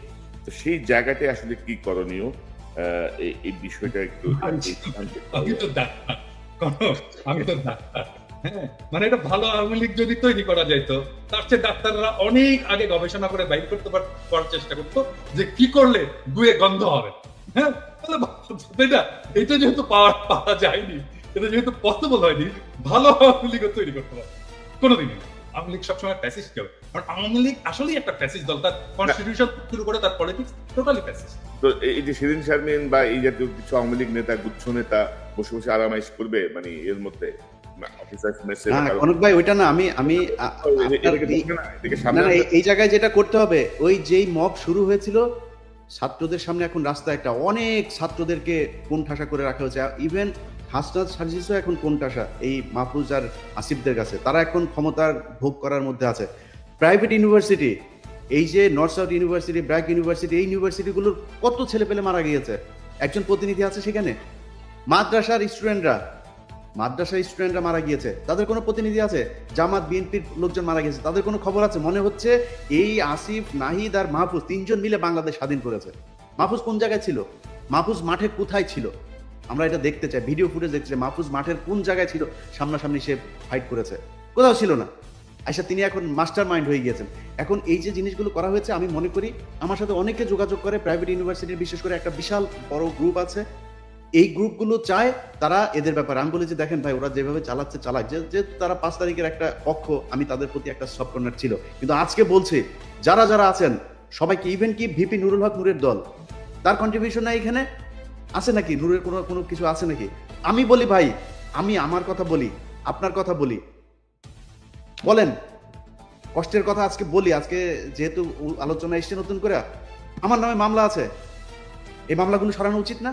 তো সেই জায়গাটায় আসলে কি করণীয়, এই বিষয়টা একটু আমি তো ডাক্তার, আমি তো ডাক্তার, হ্যাঁ, মানে এটা ভালো আওয়ামী লীগ যদি তৈরি করা যাইতো, তার চেয়ে ডাক্তাররা অনেক আগে গবেষণা করে বাইর করতে করার চেষ্টা করতো যে কি করলে গুয়ে গন্ধ হবে। হ্যাঁ, এটা যেহেতু পাওয়া যায়নি, এটা যেহেতু পসিবল হয়নি, ভালো আওয়ামী লীগও তৈরি করতে পারে কোনোদিনই না। আওয়ামী লীগ সবসময় ফ্যাসিস্ট কেউ, কারণ আওয়ামী লীগ আসলেই একটা ফ্যাসিস্ট দল। তার কনস্টিটিউশন শুরু করে তার পলিটিক্স টোটালি ফ্যাসিস্ট। তো এই যে শিরিন শারমিন বা এই জাতীয় কিছু আওয়ামী লীগ নেতা, গুচ্ছ নেতা বসে বসে আরামাইশ করবে মানে এর মধ্যে কনক ভাই, ওইটা না, আমি এই জায়গায় যেটা করতে হবে, ওই যেই মব শুরু হয়েছিল ছাত্রদের সামনে, এখন রাস্তায় একটা অনেক ছাত্রদেরকে কোণঠাসা করে রাখা হয়েছে। ইভেন হাসনাত সার্জিসও এখন কোণঠাসা এই মাহফুজ আর আসিফদের কাছে। তারা এখন ক্ষমতার ভোগ করার মধ্যে আছে। প্রাইভেট ইউনিভার্সিটি, এই যে north south university, BRAC university, এই ইউনিভার্সিটিগুলোর কত ছেলে পেলে মারা গিয়েছে। একজন প্রতিনিধি আছে সেখানে। মাদ্রাসার স্টুডেন্টরা মারা গিয়েছে, তাদের কোনো প্রতিনিধি আছে? জামাত বিএনপির লোকজন মারা গেছে, তাদের কোনো খবর আছে? মনে হচ্ছে এই আসিফ, নাহিদ আর মাহফুজ তিনজন মিলে বাংলাদেশ স্বাধীন করেছে। মাহফুজ কোন জায়গায় ছিল? মাহফুজ মাঠে কোথায় ছিল? আমরা এটা দেখতে চাই, ভিডিও ফুটেজ দেখতে চাই। মাহফুজ মাঠের কোন জায়গায় ছিল? সামনাসামনি সে ফাইট করেছে? কোথাও ছিল না। আচ্ছা, তিনি এখন মাস্টার মাইন্ড হয়ে গিয়েছেন। এখন এই যে জিনিসগুলো করা হয়েছে, আমি মনে করি আমার সাথে অনেকে যোগাযোগ করে প্রাইভেট ইউনিভার্সিটির, বিশেষ করে একটা বিশাল বড় গ্রুপ আছে। এই গ্রুপগুলো চায় তারা এদের ব্যাপারে, আমি বলি যে দেখেন ভাই, ওরা যেভাবে চালাচ্ছে চালাক, যে তারা 5 তারিখের একটা পক্ষ, আমি তাদের প্রতি একটা সফট কর্নার ছিল। কিন্তু আজকে বলছি, যারা যারা আছেন সবাইকে, ইভেন কি ভিপি নুরুল হক নূরের দল, তার কন্ট্রিবিউশন নাই এখানে আছে নাকি? নূরের কোনো কিছু আছে নাকি? আমি বলি ভাই, আমি আমার কথা বলি, আপনার কথা বলি, বলেন কষ্টের কথা আজকে বলি। আজকে যেহেতু আলোচনা এসছে নতুন করে, আমার নামে মামলা আছে, এই মামলাগুলো সরানো উচিত না?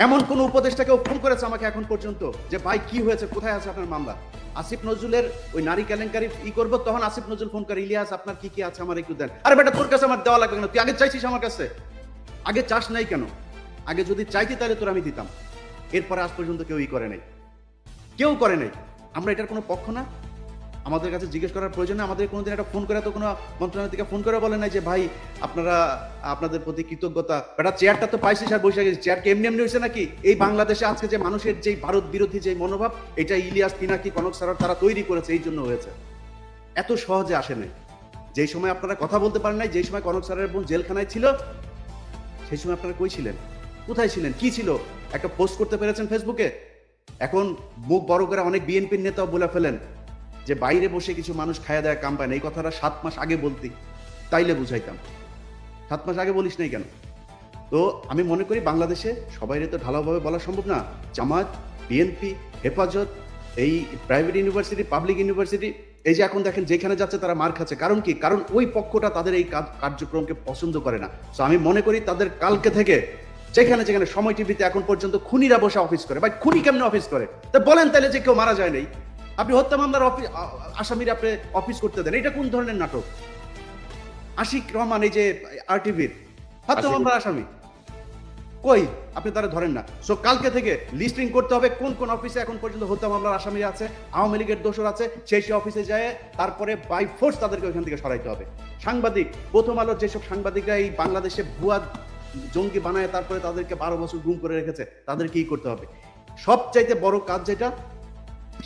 এমন কোন উপদেষ্টাকেও ফোন করেছে আমাকে এখন পর্যন্ত যে ভাই কি হয়েছে, কোথায় আছে আপনার মামলা? আসিফ নজরুলের ওই নারী কেলেঙ্কারি করবো, তখন আসিফ নজরুল ফোন করে, ইলিয়াস আপনার কি আছে আমার একটু দেন। আরে বেটা, তোর কাছে আমার দেওয়া লাগবে কেন? তুই আগে চাইছিস আমার কাছে? আগে চাস নাই কেন? আগে যদি চাইতি তাহলে তোর আমি দিতাম। এরপরে আজ পর্যন্ত কেউই করে নাই, কেউ করে নাই। আমরা এটার কোনো পক্ষ না, আমাদের কাছে জিজ্ঞেস করার প্রয়োজন নেই। আমাদের কোনোদিন একটা ফোন করে তো কোনো মন্ত্রণালয় থেকে ফোন করে বলে নাই যে ভাই আপনারা, আপনাদের প্রতি কৃতজ্ঞতা, বেটা চেয়ারটা তো পাইছিস আর বসে গেছিস। চেয়ার কি এমনি এমনি হয়েছে নাকি? এই বাংলাদেশে আজকে যে মানুষের যে ভারত বিরোধী যে মনোভাব, এটা ইলিয়াস, পিনাকি, কনক সারার তারা তৈরি করেছে, এই জন্য হয়েছে। এত সহজে আসে নাই। যেই সময় আপনারা কথা বলতে পারেন নাই, যেই সময় কনক সারের বোন জেলখানায় ছিল, সেই সময় আপনারা কই ছিলেন? কোথায় ছিলেন? কি ছিল? একটা পোস্ট করতে পেরেছেন ফেসবুকে? এখন মুখ বড় করে অনেক বিএনপির নেতাও বলে ফেলেন যে বাইরে বসে কিছু মানুষ খায়া দেয় কাম পায় না। এই কথাটা 7 মাস আগে বলতি, তাইলে বুঝাইতাম। 7 মাস আগে বলিস নাই কেন? তো আমি মনে করি বাংলাদেশে সবাইরে তো ঢালাওভাবে বলা সম্ভব না। জামাত, বিএনপি, হেফাজত, এই প্রাইভেট ইউনিভার্সিটি, পাবলিক ইউনিভার্সিটি, এই যে এখন দেখেন যেখানে যাচ্ছে তারা মার খাচ্ছে। কারণ কি? কারণ ওই পক্ষটা তাদের এই কার্যক্রমকে পছন্দ করে না। তো আমি মনে করি তাদের কালকে থেকে যেখানে যেখানে সময় টিভিতে এখন পর্যন্ত খুনিরা বসে অফিস করে, ভাই খুনি কেমনে অফিস করে? তা বলেন তাহলে যে কেউ মারা যায় নাই, আপনি হত্যা মামলার আসামির আপনি অফিস করতে দেন, এটা কোন ধরনের নাটক? আশিক রহমান, এই যে আরটিভির হত্যা মামলার আসামি, কই আপনি তারা ধরেন না। সো কালকে থেকে লিস্টিং করতে হবে কোন কোন অফিসে এখন পর্যন্ত হত্যা মামলার আসামি আছে, আওয়ামী লীগের দোষর আছে, সেই অফিসে যায় তারপরে বাই ফোর্স তাদেরকে ওইখান থেকে সরাইতে হবে। সাংবাদিক, প্রথম আলোর যেসব সাংবাদিকরা এই বাংলাদেশে ভুয়া জঙ্গি বানায় তারপরে তাদেরকে 12 বছর গুম করে রেখেছে, তাদের কি করতে হবে? সবচাইতে বড় কাজ যেটা,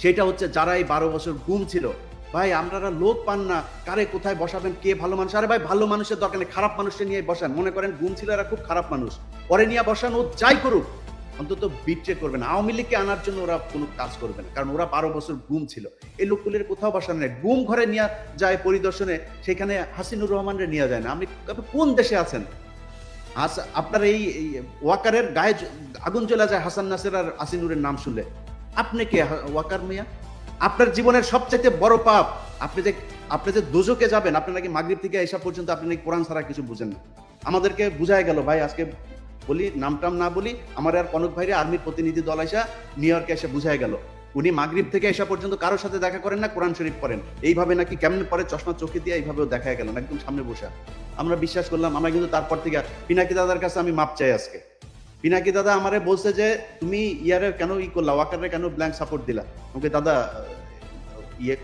সেটা হচ্ছে যারা এই 12 বছর গুম ছিল, ভাই আপনারা লোক পান না, কারে কোথায় বসাবেন, কে ভালো মানুষ? আরে ভাই ভালো মানুষের দরকার নেই, খারাপ মানুষকে নিয়ে বসান। মনে করেন গুম ছিল, এরা খুব খারাপ মানুষ, পরে নিয়ে বসান, ও যাই করুক অন্তত বিট্রে করবে না। আওয়ামী লীগকে আনার জন্য ওরা কোনো কাজ করবে না, কারণ ওরা 12 বছর গুম ছিল। এই লোকগুলির কোথাও বসানো নেই। গুম ঘরে নিয়ে যায় পরিদর্শনে, সেখানে হাসিনুর রহমানরে নিয়ে যায় না। আপনি কোন দেশে আছেন? আপনার এই ওয়াকারের গায়ে আগুন জ্বলা যায় হাসান নাসের আর হাসিনুরের নাম শুনলে। আপনি কে ওয়াকার মিয়া? আপনার জীবনের সবচেয়ে বড় পাপ, আপনি যে আপনি যে দোজকে যাবেন, আপনি নাকি মাগরিব থেকে এসা পর্যন্ত আপনি নাকি কোরআন ছাড়া কিছু বুঝেন না। আমাদেরকে বুঝায় গেল ভাই, আজকে বলি নামটাম না বলি, আমার আর কনক ভাইরে আর্মির প্রতিনিধি দল আসা নিউ ইয়র্কে এসে বুঝায় গেল উনি মাগরিব থেকে এসা পর্যন্ত কারোর সাথে দেখা করেন না, কোরআন শরীফ পড়েন। এইভাবে নাকি কেমন পরে চশমা চোখে দিয়ে এইভাবেও দেখা গেল না, একদম সামনে বসা। আমরা বিশ্বাস করলাম। আমরা কিন্তু তারপর থেকে পিনাকি দাদার কাছে আমি মাপ চাই আজকে। পিনাকি দাদা আমারে বলছে যে তুমি ইয়ারে কেন করলা, ওয়াকারে কেন ব্ল্যাঙ্ক সাপোর্ট দিলা। ওকে দাদা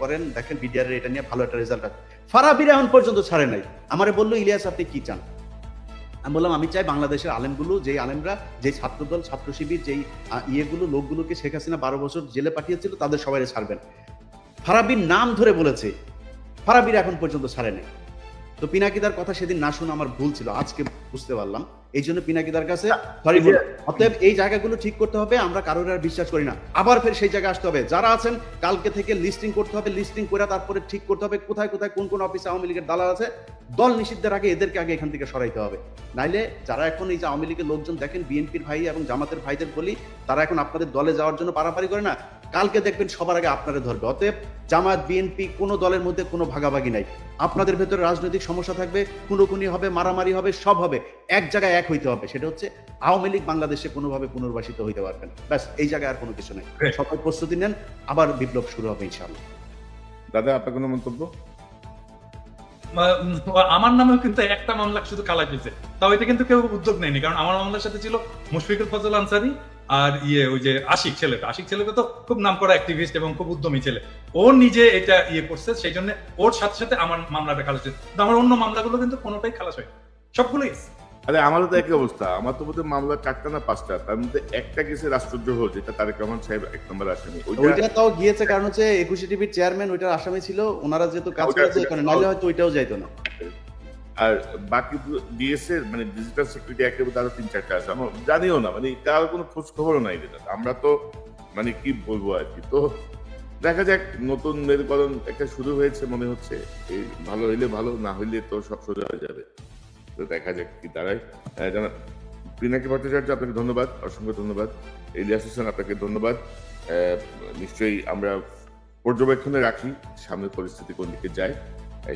করেন, দেখেন বিডিআর এটা নিয়ে ভালো একটা রেজাল্ট আছে। ফারাবির এখন পর্যন্ত ছাড়ে নাই। আমারে বললো ইলিয়াস আপনি কি চান। আমি বললাম আমি চাই বাংলাদেশের আলেমগুলো, যেই আলেমরা, যেই ছাত্রদল, ছাত্র শিবির, যেই লোকগুলোকে শেখ হাসিনা 12 বছর জেলে পাঠিয়েছিল তাদের সবাই ছাড়বেন। ফারাবির নাম ধরে বলেছে, ফারাবির এখন পর্যন্ত ছাড়ে নাই। তো পিনাকিদার কথা সেদিন না শুনে আমার ভুল ছিল, আজকে বুঝতে পারলাম। এই জন্য পিনাকিদার কাছে সরি বল। অতএব এই জায়গাগুলো ঠিক করতে হবে। আমরা কারোর আর বিশ্বাস করি না। আবার ফের সেই জায়গায় আসতে হবে। যারা আছেন কালকে থেকে লিস্টিং করতে হবে, লিস্টিং করে তারপরে ঠিক করতে হবে কোথায় কোথায় কোন কোন অফিসে আওয়ামী লীগের দালাল আছে। দল নিষিদ্ধের আগে এদেরকে আগে এখান থেকে সরাইতে হবে। নাইলে যারা এখন এই যে আওয়ামী লীগের লোকজন দেখেন, বিএনপির ভাই এবং জামাতের ভাইদের বলি, তারা এখন আপনাদের দলে যাওয়ার জন্য পারাপারি করে না, কালকে দেখবেন সবার আগে আপনারা ধরবে। অতএব জামাত, বিএনপি কোনো দলের মধ্যে কোনো ভাগাভাগি নাই। আপনাদের ভেতরে রাজনৈতিক সমস্যা থাকবে, খুনোখুনি হবে, মারামারি হবে, সব হবে, এক জায়গায় এক হইতে হবে। সেটা হচ্ছে আওয়ামী লীগ বাংলাদেশে কোনোভাবে পুনর্বাসিত হইতে পারবে না। ব্যাস, এই জায়গায় আর কোনো কিছু নেই। সবাই প্রস্তুতি নেন, আবার বিপ্লব শুরু হবে ইনশাআল্লাহ। দাদা আপনার কোনো মন্তব্য? আমার নামেও কিন্তু একটা মামলা শুধু কালা পেয়েছে, তাও এটা কিন্তু কেউ উদ্যোগ নেয়নি। কারণ আমার মামলার সাথে ছিল মুশফিকুল ফজল আনসারী আর ওই যে আশিক ছেলেটা তো খুব নামকরা অ্যাক্টিভিস্ট এবং খুব উদ্যমী ছেলে। ও নিজে এটা করছে, সেই জন্য ওর সাথে সাথে আমার মামলাটা খালাস হয়েছে। আমার অন্য মামলাগুলো কিন্তু কোনোটাই খালাস হয়, সবগুলোই। আরে আমারও তো একই অবস্থা। আমার তো বোধহয় মামলা 4টা না 5টা, তার মধ্যে একটা কেসে রাষ্ট্রদ্রোহ, যেটা তারেক রহমান সাহেব 1 নম্বর আসামি। ওইটা তাও গিয়েছে, কারণ হচ্ছে 21 টিভির চেয়ারম্যান ওইটার আসামি ছিল। ওনারা যেহেতু কাজ করেছে এখানে, নাহলে হয়তো ওইটাও যাইতো না। আর বাকি ডিএসএ মানে ডিজিটাল সিকিউরিটি অ্যাক্টের মধ্যে আরো 3-4টা আছে, আমরা জানিও না, মানে তার কোনো খোঁজ খবরও নাই। আমরা তো মানে কি বলবো আর কি। তো দেখা যাক, নতুন মেরুকরণ একটা শুরু হয়েছে মনে হচ্ছে। ভালো হইলে ভালো, না হইলে তো সব সোজা হয়ে যাবে। তো দেখা যাক কি দাঁড়ায়। পিনাকি ভট্টাচার্য আপনাকে ধন্যবাদ, অসংখ্য ধন্যবাদ। ইলিয়াস হোসেন আপনাকে ধন্যবাদ। নিশ্চয়ই আমরা পর্যবেক্ষণে রাখি সামনের পরিস্থিতি কোন দিকে যায়,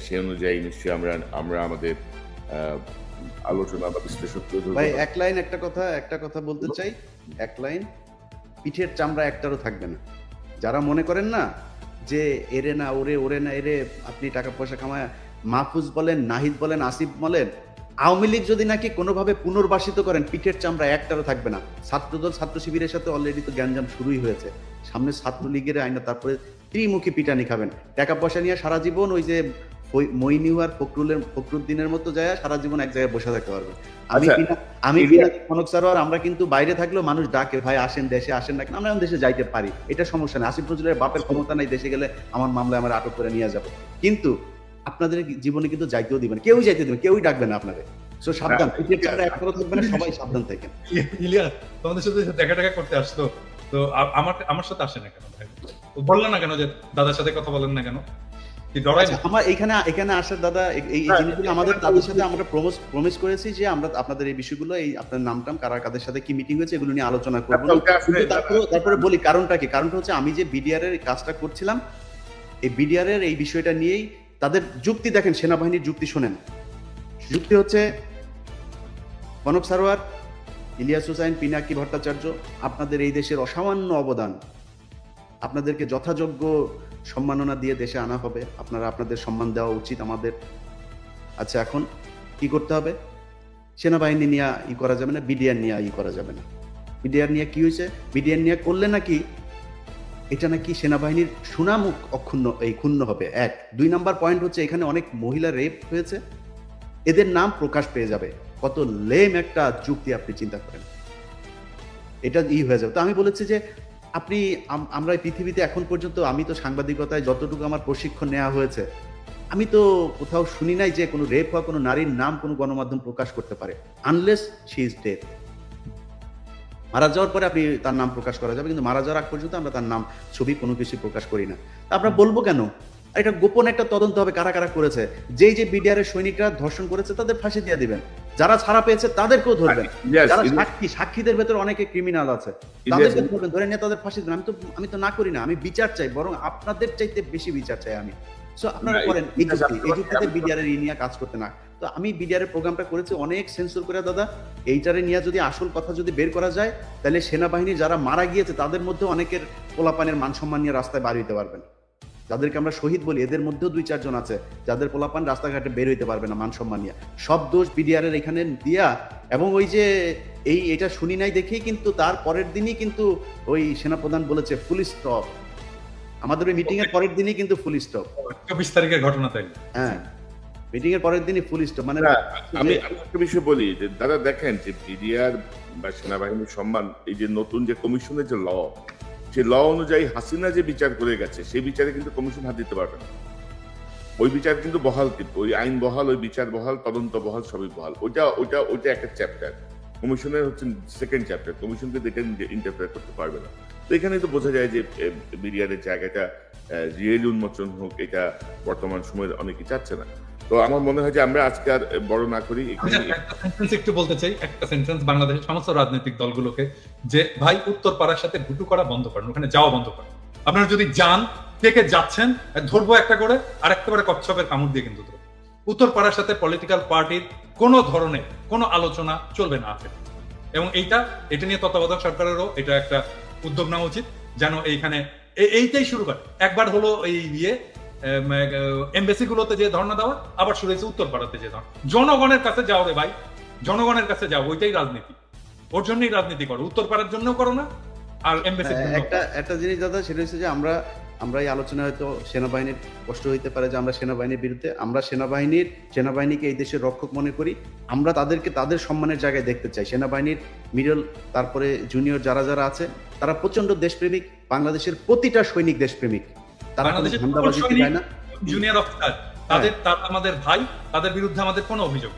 সেই অনুযায়ী নিশ্চয়ই আমরা আমাদের আলোচনা বা বিশ্লেষণ তুলে ধরব। ভাই এক লাইন একটা কথা বলতে চাই, এক লাইন। পিঠের চামড়া একটারও থাকবে না। যারা মনে করেন না যে এরে না ওরে না এরে, আপনি টাকা পয়সা কামায়, মাহফুজ বলেন, নাহিদ বলেন, আসিফ বলেন, আওয়ামী লীগ যদি নাকি কোনোভাবে পুনর্বাসিত করেন, পিঠের চামড়া একটারও থাকবে না। ছাত্রদল, ছাত্র শিবিরের সাথে অলরেডি তো গ্যাঞ্জাম শুরুই হয়েছে। সামনে ছাত্রলীগের আইনা, তারপরে ত্রিমুখী পিটানি খাবেন। টাকা পয়সা নিয়ে সারা জীবন ওই যে মইনিউ আর ফখরুদ্দিনের মতো যায় সারা জীবন এক জায়গায় বসে থাকতে পারবে। আমি কনক সারোয়ার, আমরা কিন্তু বাইরে থাকলেও মানুষ ডাকে, ভাই আসেন দেশে, আসেন না কেন, আমরা দেশে যাইতে পারি, এটা সমস্যা নেই। আসিফ নজরুলের বাপের ক্ষমতা নাই, দেশে গেলে আমার মামলায় আমার আটক করে নিয়ে যাবো। কিন্তু আপনাদের জীবনে কিন্তু যাইতেও দিবেন, কেউই যাইতে দিবেন, কেউই ডাকবে না আপনাদের। সো সাবধান, পিঠের চামড়া একটারও থাকবে না, সবাই সাবধান থাকেন। ইলিয়াস তোমাদের সাথে দেখা করতে আসতো, তো আমার সাথে আসে না কেন? বললেন না কেন যে দাদার সাথে কথা বলেন না কেন? আমার এখানে আসার দাদা, এই জিনিসগুলো আমাদের তাদের সাথে আমরা প্রমিস করেছি যে আমরা আপনাদের এই বিষয়গুলো, এই আপনার নামটাম কাদের সাথে কি মিটিং হয়েছে এগুলো নিয়ে আলোচনা করবো। তারপরে বলি কারণটা কি। কারণটা হচ্ছে আমি যে বিডিআর এর কাজটা করছিলাম, এই বিডিআর এর এই বিষয়টা নিয়েই তাদের যুক্তি দেখেন, সেনাবাহিনীর যুক্তি শোনেন। যুক্তি হচ্ছে কনক সারোয়ার, ইলিয়াস হোসাইন, পিনাকি ভট্টাচার্য, আপনাদের এই দেশের অসামান্য অবদান, আপনাদেরকে যথাযোগ্য সম্মাননা দিয়ে দেশে আনা হবে, আপনাদের সম্মান দেওয়া উচিত আমাদের। আচ্ছা, এখন কি করতে হবে? সেনাবাহিনী নিয়ে করা যাবে না, বিডিআর নিয়ে করা যাবে না। বিডিআর নিয়ে কি হয়েছে? বিডিআর নিয়ে করলে নাকি এটা নাকি সেনাবাহিনীর সুনাম ক্ষুণ্ণ হবে। 1 2 নাম্বার পয়েন্ট হচ্ছে এখানে অনেক মহিলা রেপ হয়েছে, এদের নাম প্রকাশ পেয়ে যাবে। কত লেম একটা যুক্তি, আপনি চিন্তা করেন, এটা হয়ে যাবে। তো আমি বলেছি যে আমরা পৃথিবীতে এখন পর্যন্ত, আমি তো সাংবাদিকতায় যতটুকু আমার প্রশিক্ষণ নেওয়া হয়েছে, আমি তো কোথাও শুনি নাই যে কোনো রেপ হওয়া কোনো নারীর নাম কোনো গণমাধ্যম প্রকাশ করতে পারে, আনলেস শি ইজ ডেড। মারা যাওয়ার পরে আপনি তার নাম প্রকাশ করা যাবে, কিন্তু মারা যাওয়ার আগ পর্যন্ত আমরা তার নাম, ছবি কোনো কিছু প্রকাশ করি না। আমরা বলবো কেন? এটা গোপন একটা তদন্ত হবে, কারা কারা করেছে। যে বিডিআর এর সৈনিকরা ধর্ষণ করেছে তাদের ফাঁসি দিয়ে দিবেন, যারা ছাড়া পেয়েছে তাদেরকেও ধরবেন, যারা সাক্ষীদের ভেতরে অনেকে ক্রিমিনাল আছে তাদেরকে ধরবেন, ধরে নিয়ে তাদের ফাঁসি দেবেন। আমি তো না করি না, আমি বিচার চাই, বরং আপনাদের চাইতে বেশি বিচার চাই আমি। সো আপনারা করেন এই যুক্তিতে বিডিআর এর নিয়ে কাজ করতে না। তো আমি বিডিআর এর প্রোগ্রামটা করেছি অনেক সেন্সর করে দাদা, এইটারে নিয়ে যদি আসল কথা যদি বের করা যায় তাহলে সেনাবাহিনী যারা মারা গিয়েছে তাদের মধ্যে অনেকের পোলাপানের মান সম্মান নিয়ে রাস্তায় বার হইতে পারবেন, যাদেরকে আমরা শহীদ বলি এদের মধ্যেও 2-4 জন আছে যাদের পোলাপান রাস্তাঘাটে বের হইতে পারবে না মান সম্মান নিয়ে। সব দোষ বিডিআর এর এখানে দিয়া, এবং ওই যে এটা শুনি নাই দেখেই কিন্তু তার পরের দিনই কিন্তু ওই সেনাপ্রধান বলেছে ফুল স্টপ, আমাদের ওই মিটিং এর পরের দিনই কিন্তু ফুল স্টপ, 24 তারিখের ঘটনা তাই। হ্যাঁ মিটিং এর পরের দিনই ফুল স্টপ। মানে আমি একটা বিষয় বলি যে দাদা দেখেন যে বিডিআর বা সেনাবাহিনীর সম্মান, এই যে নতুন যে কমিশনের যে ল, সেই ল অনুযায়ী হাসিনা যে বিচার করে গেছে সেই বিচারে কিন্তু কমিশন হাত দিতে পারবে না। ওই বিচার কিন্তু বহাল, কিন্তু ওই আইন বহাল, ওই বিচার বহাল, তদন্ত বহাল, সবই বহাল। ওইটা একটা চ্যাপ্টার, কমিশনের হচ্ছে সেকেন্ড চ্যাপ্টার, কমিশনকে দেখে ইন্টারফেয়ার করতে পারবে না। তো এখানে তো বোঝা যায় যে বিডিআরের জায়গাটা রিয়েলি উন্মোচন হোক, এটা বর্তমান সময়ে অনেকে চাচ্ছে না। তো আমার মনে হয় যে আমরা আজকে আর বড় না করি, একটু বলতে চাই, একটা সেন্টেন্স বাংলাদেশের সমস্ত রাজনৈতিক দলগুলোকে, যে ভাই উত্তর পাড়ার সাথে ভুটু করা বন্ধ করেন, ওখানে যাওয়া বন্ধ করেন। আপনারা যদি যান, কে যাচ্ছেন ধরবো একটা করে, আর একেবারে কচ্ছপের কামড় দিয়ে কিন্তু ধরবো। উত্তর পাড়ার সাথে পলিটিক্যাল পার্টির কোন ধরনের কোন আলোচনা চলবে না আছে, এবং এটা নিয়ে তত্ত্বাবধায়ক সরকারেরও এটা একটা উদ্যোগ নেওয়া উচিত, যেন এইখানে এইটাই শুরু করে। একবার হলো এই এমবেসি গুলোতে যে ধর্ণা দেওয়া, আবার শুরু হয়েছে উত্তর পাড়াতে যে ধর্ণা। জনগণের কাছে যাও রে ভাই, জনগণের কাছে যাও, ওইটাই রাজনীতি, ওর জন্যই রাজনীতি করো, উত্তর পাড়ার জন্য করো না। আর এমবেসি একটা জিনিস দাদা, সেটা হচ্ছে যে আমরা এই আলোচনা হয়তো সেনাবাহিনীর কষ্ট হইতে পারে যে আমরা সেনাবাহিনীর বিরুদ্ধে, আমরা সেনাবাহিনীকে এই দেশের রক্ষক মনে করি, আমরা তাদেরকে তাদের সম্মানের জায়গায় দেখতে চাই। সেনাবাহিনীর মিডল, তারপরে জুনিয়র যারা যারা আছে তারা প্রচন্ড দেশপ্রেমিক, বাংলাদেশের প্রতিটা সৈনিক দেশপ্রেমিক, তারা ধান্দাবাজি চায় না। জুনিয়র অফিসার তারা আমাদের ভাই, তাদের বিরুদ্ধে আমাদের কোনো অভিযোগ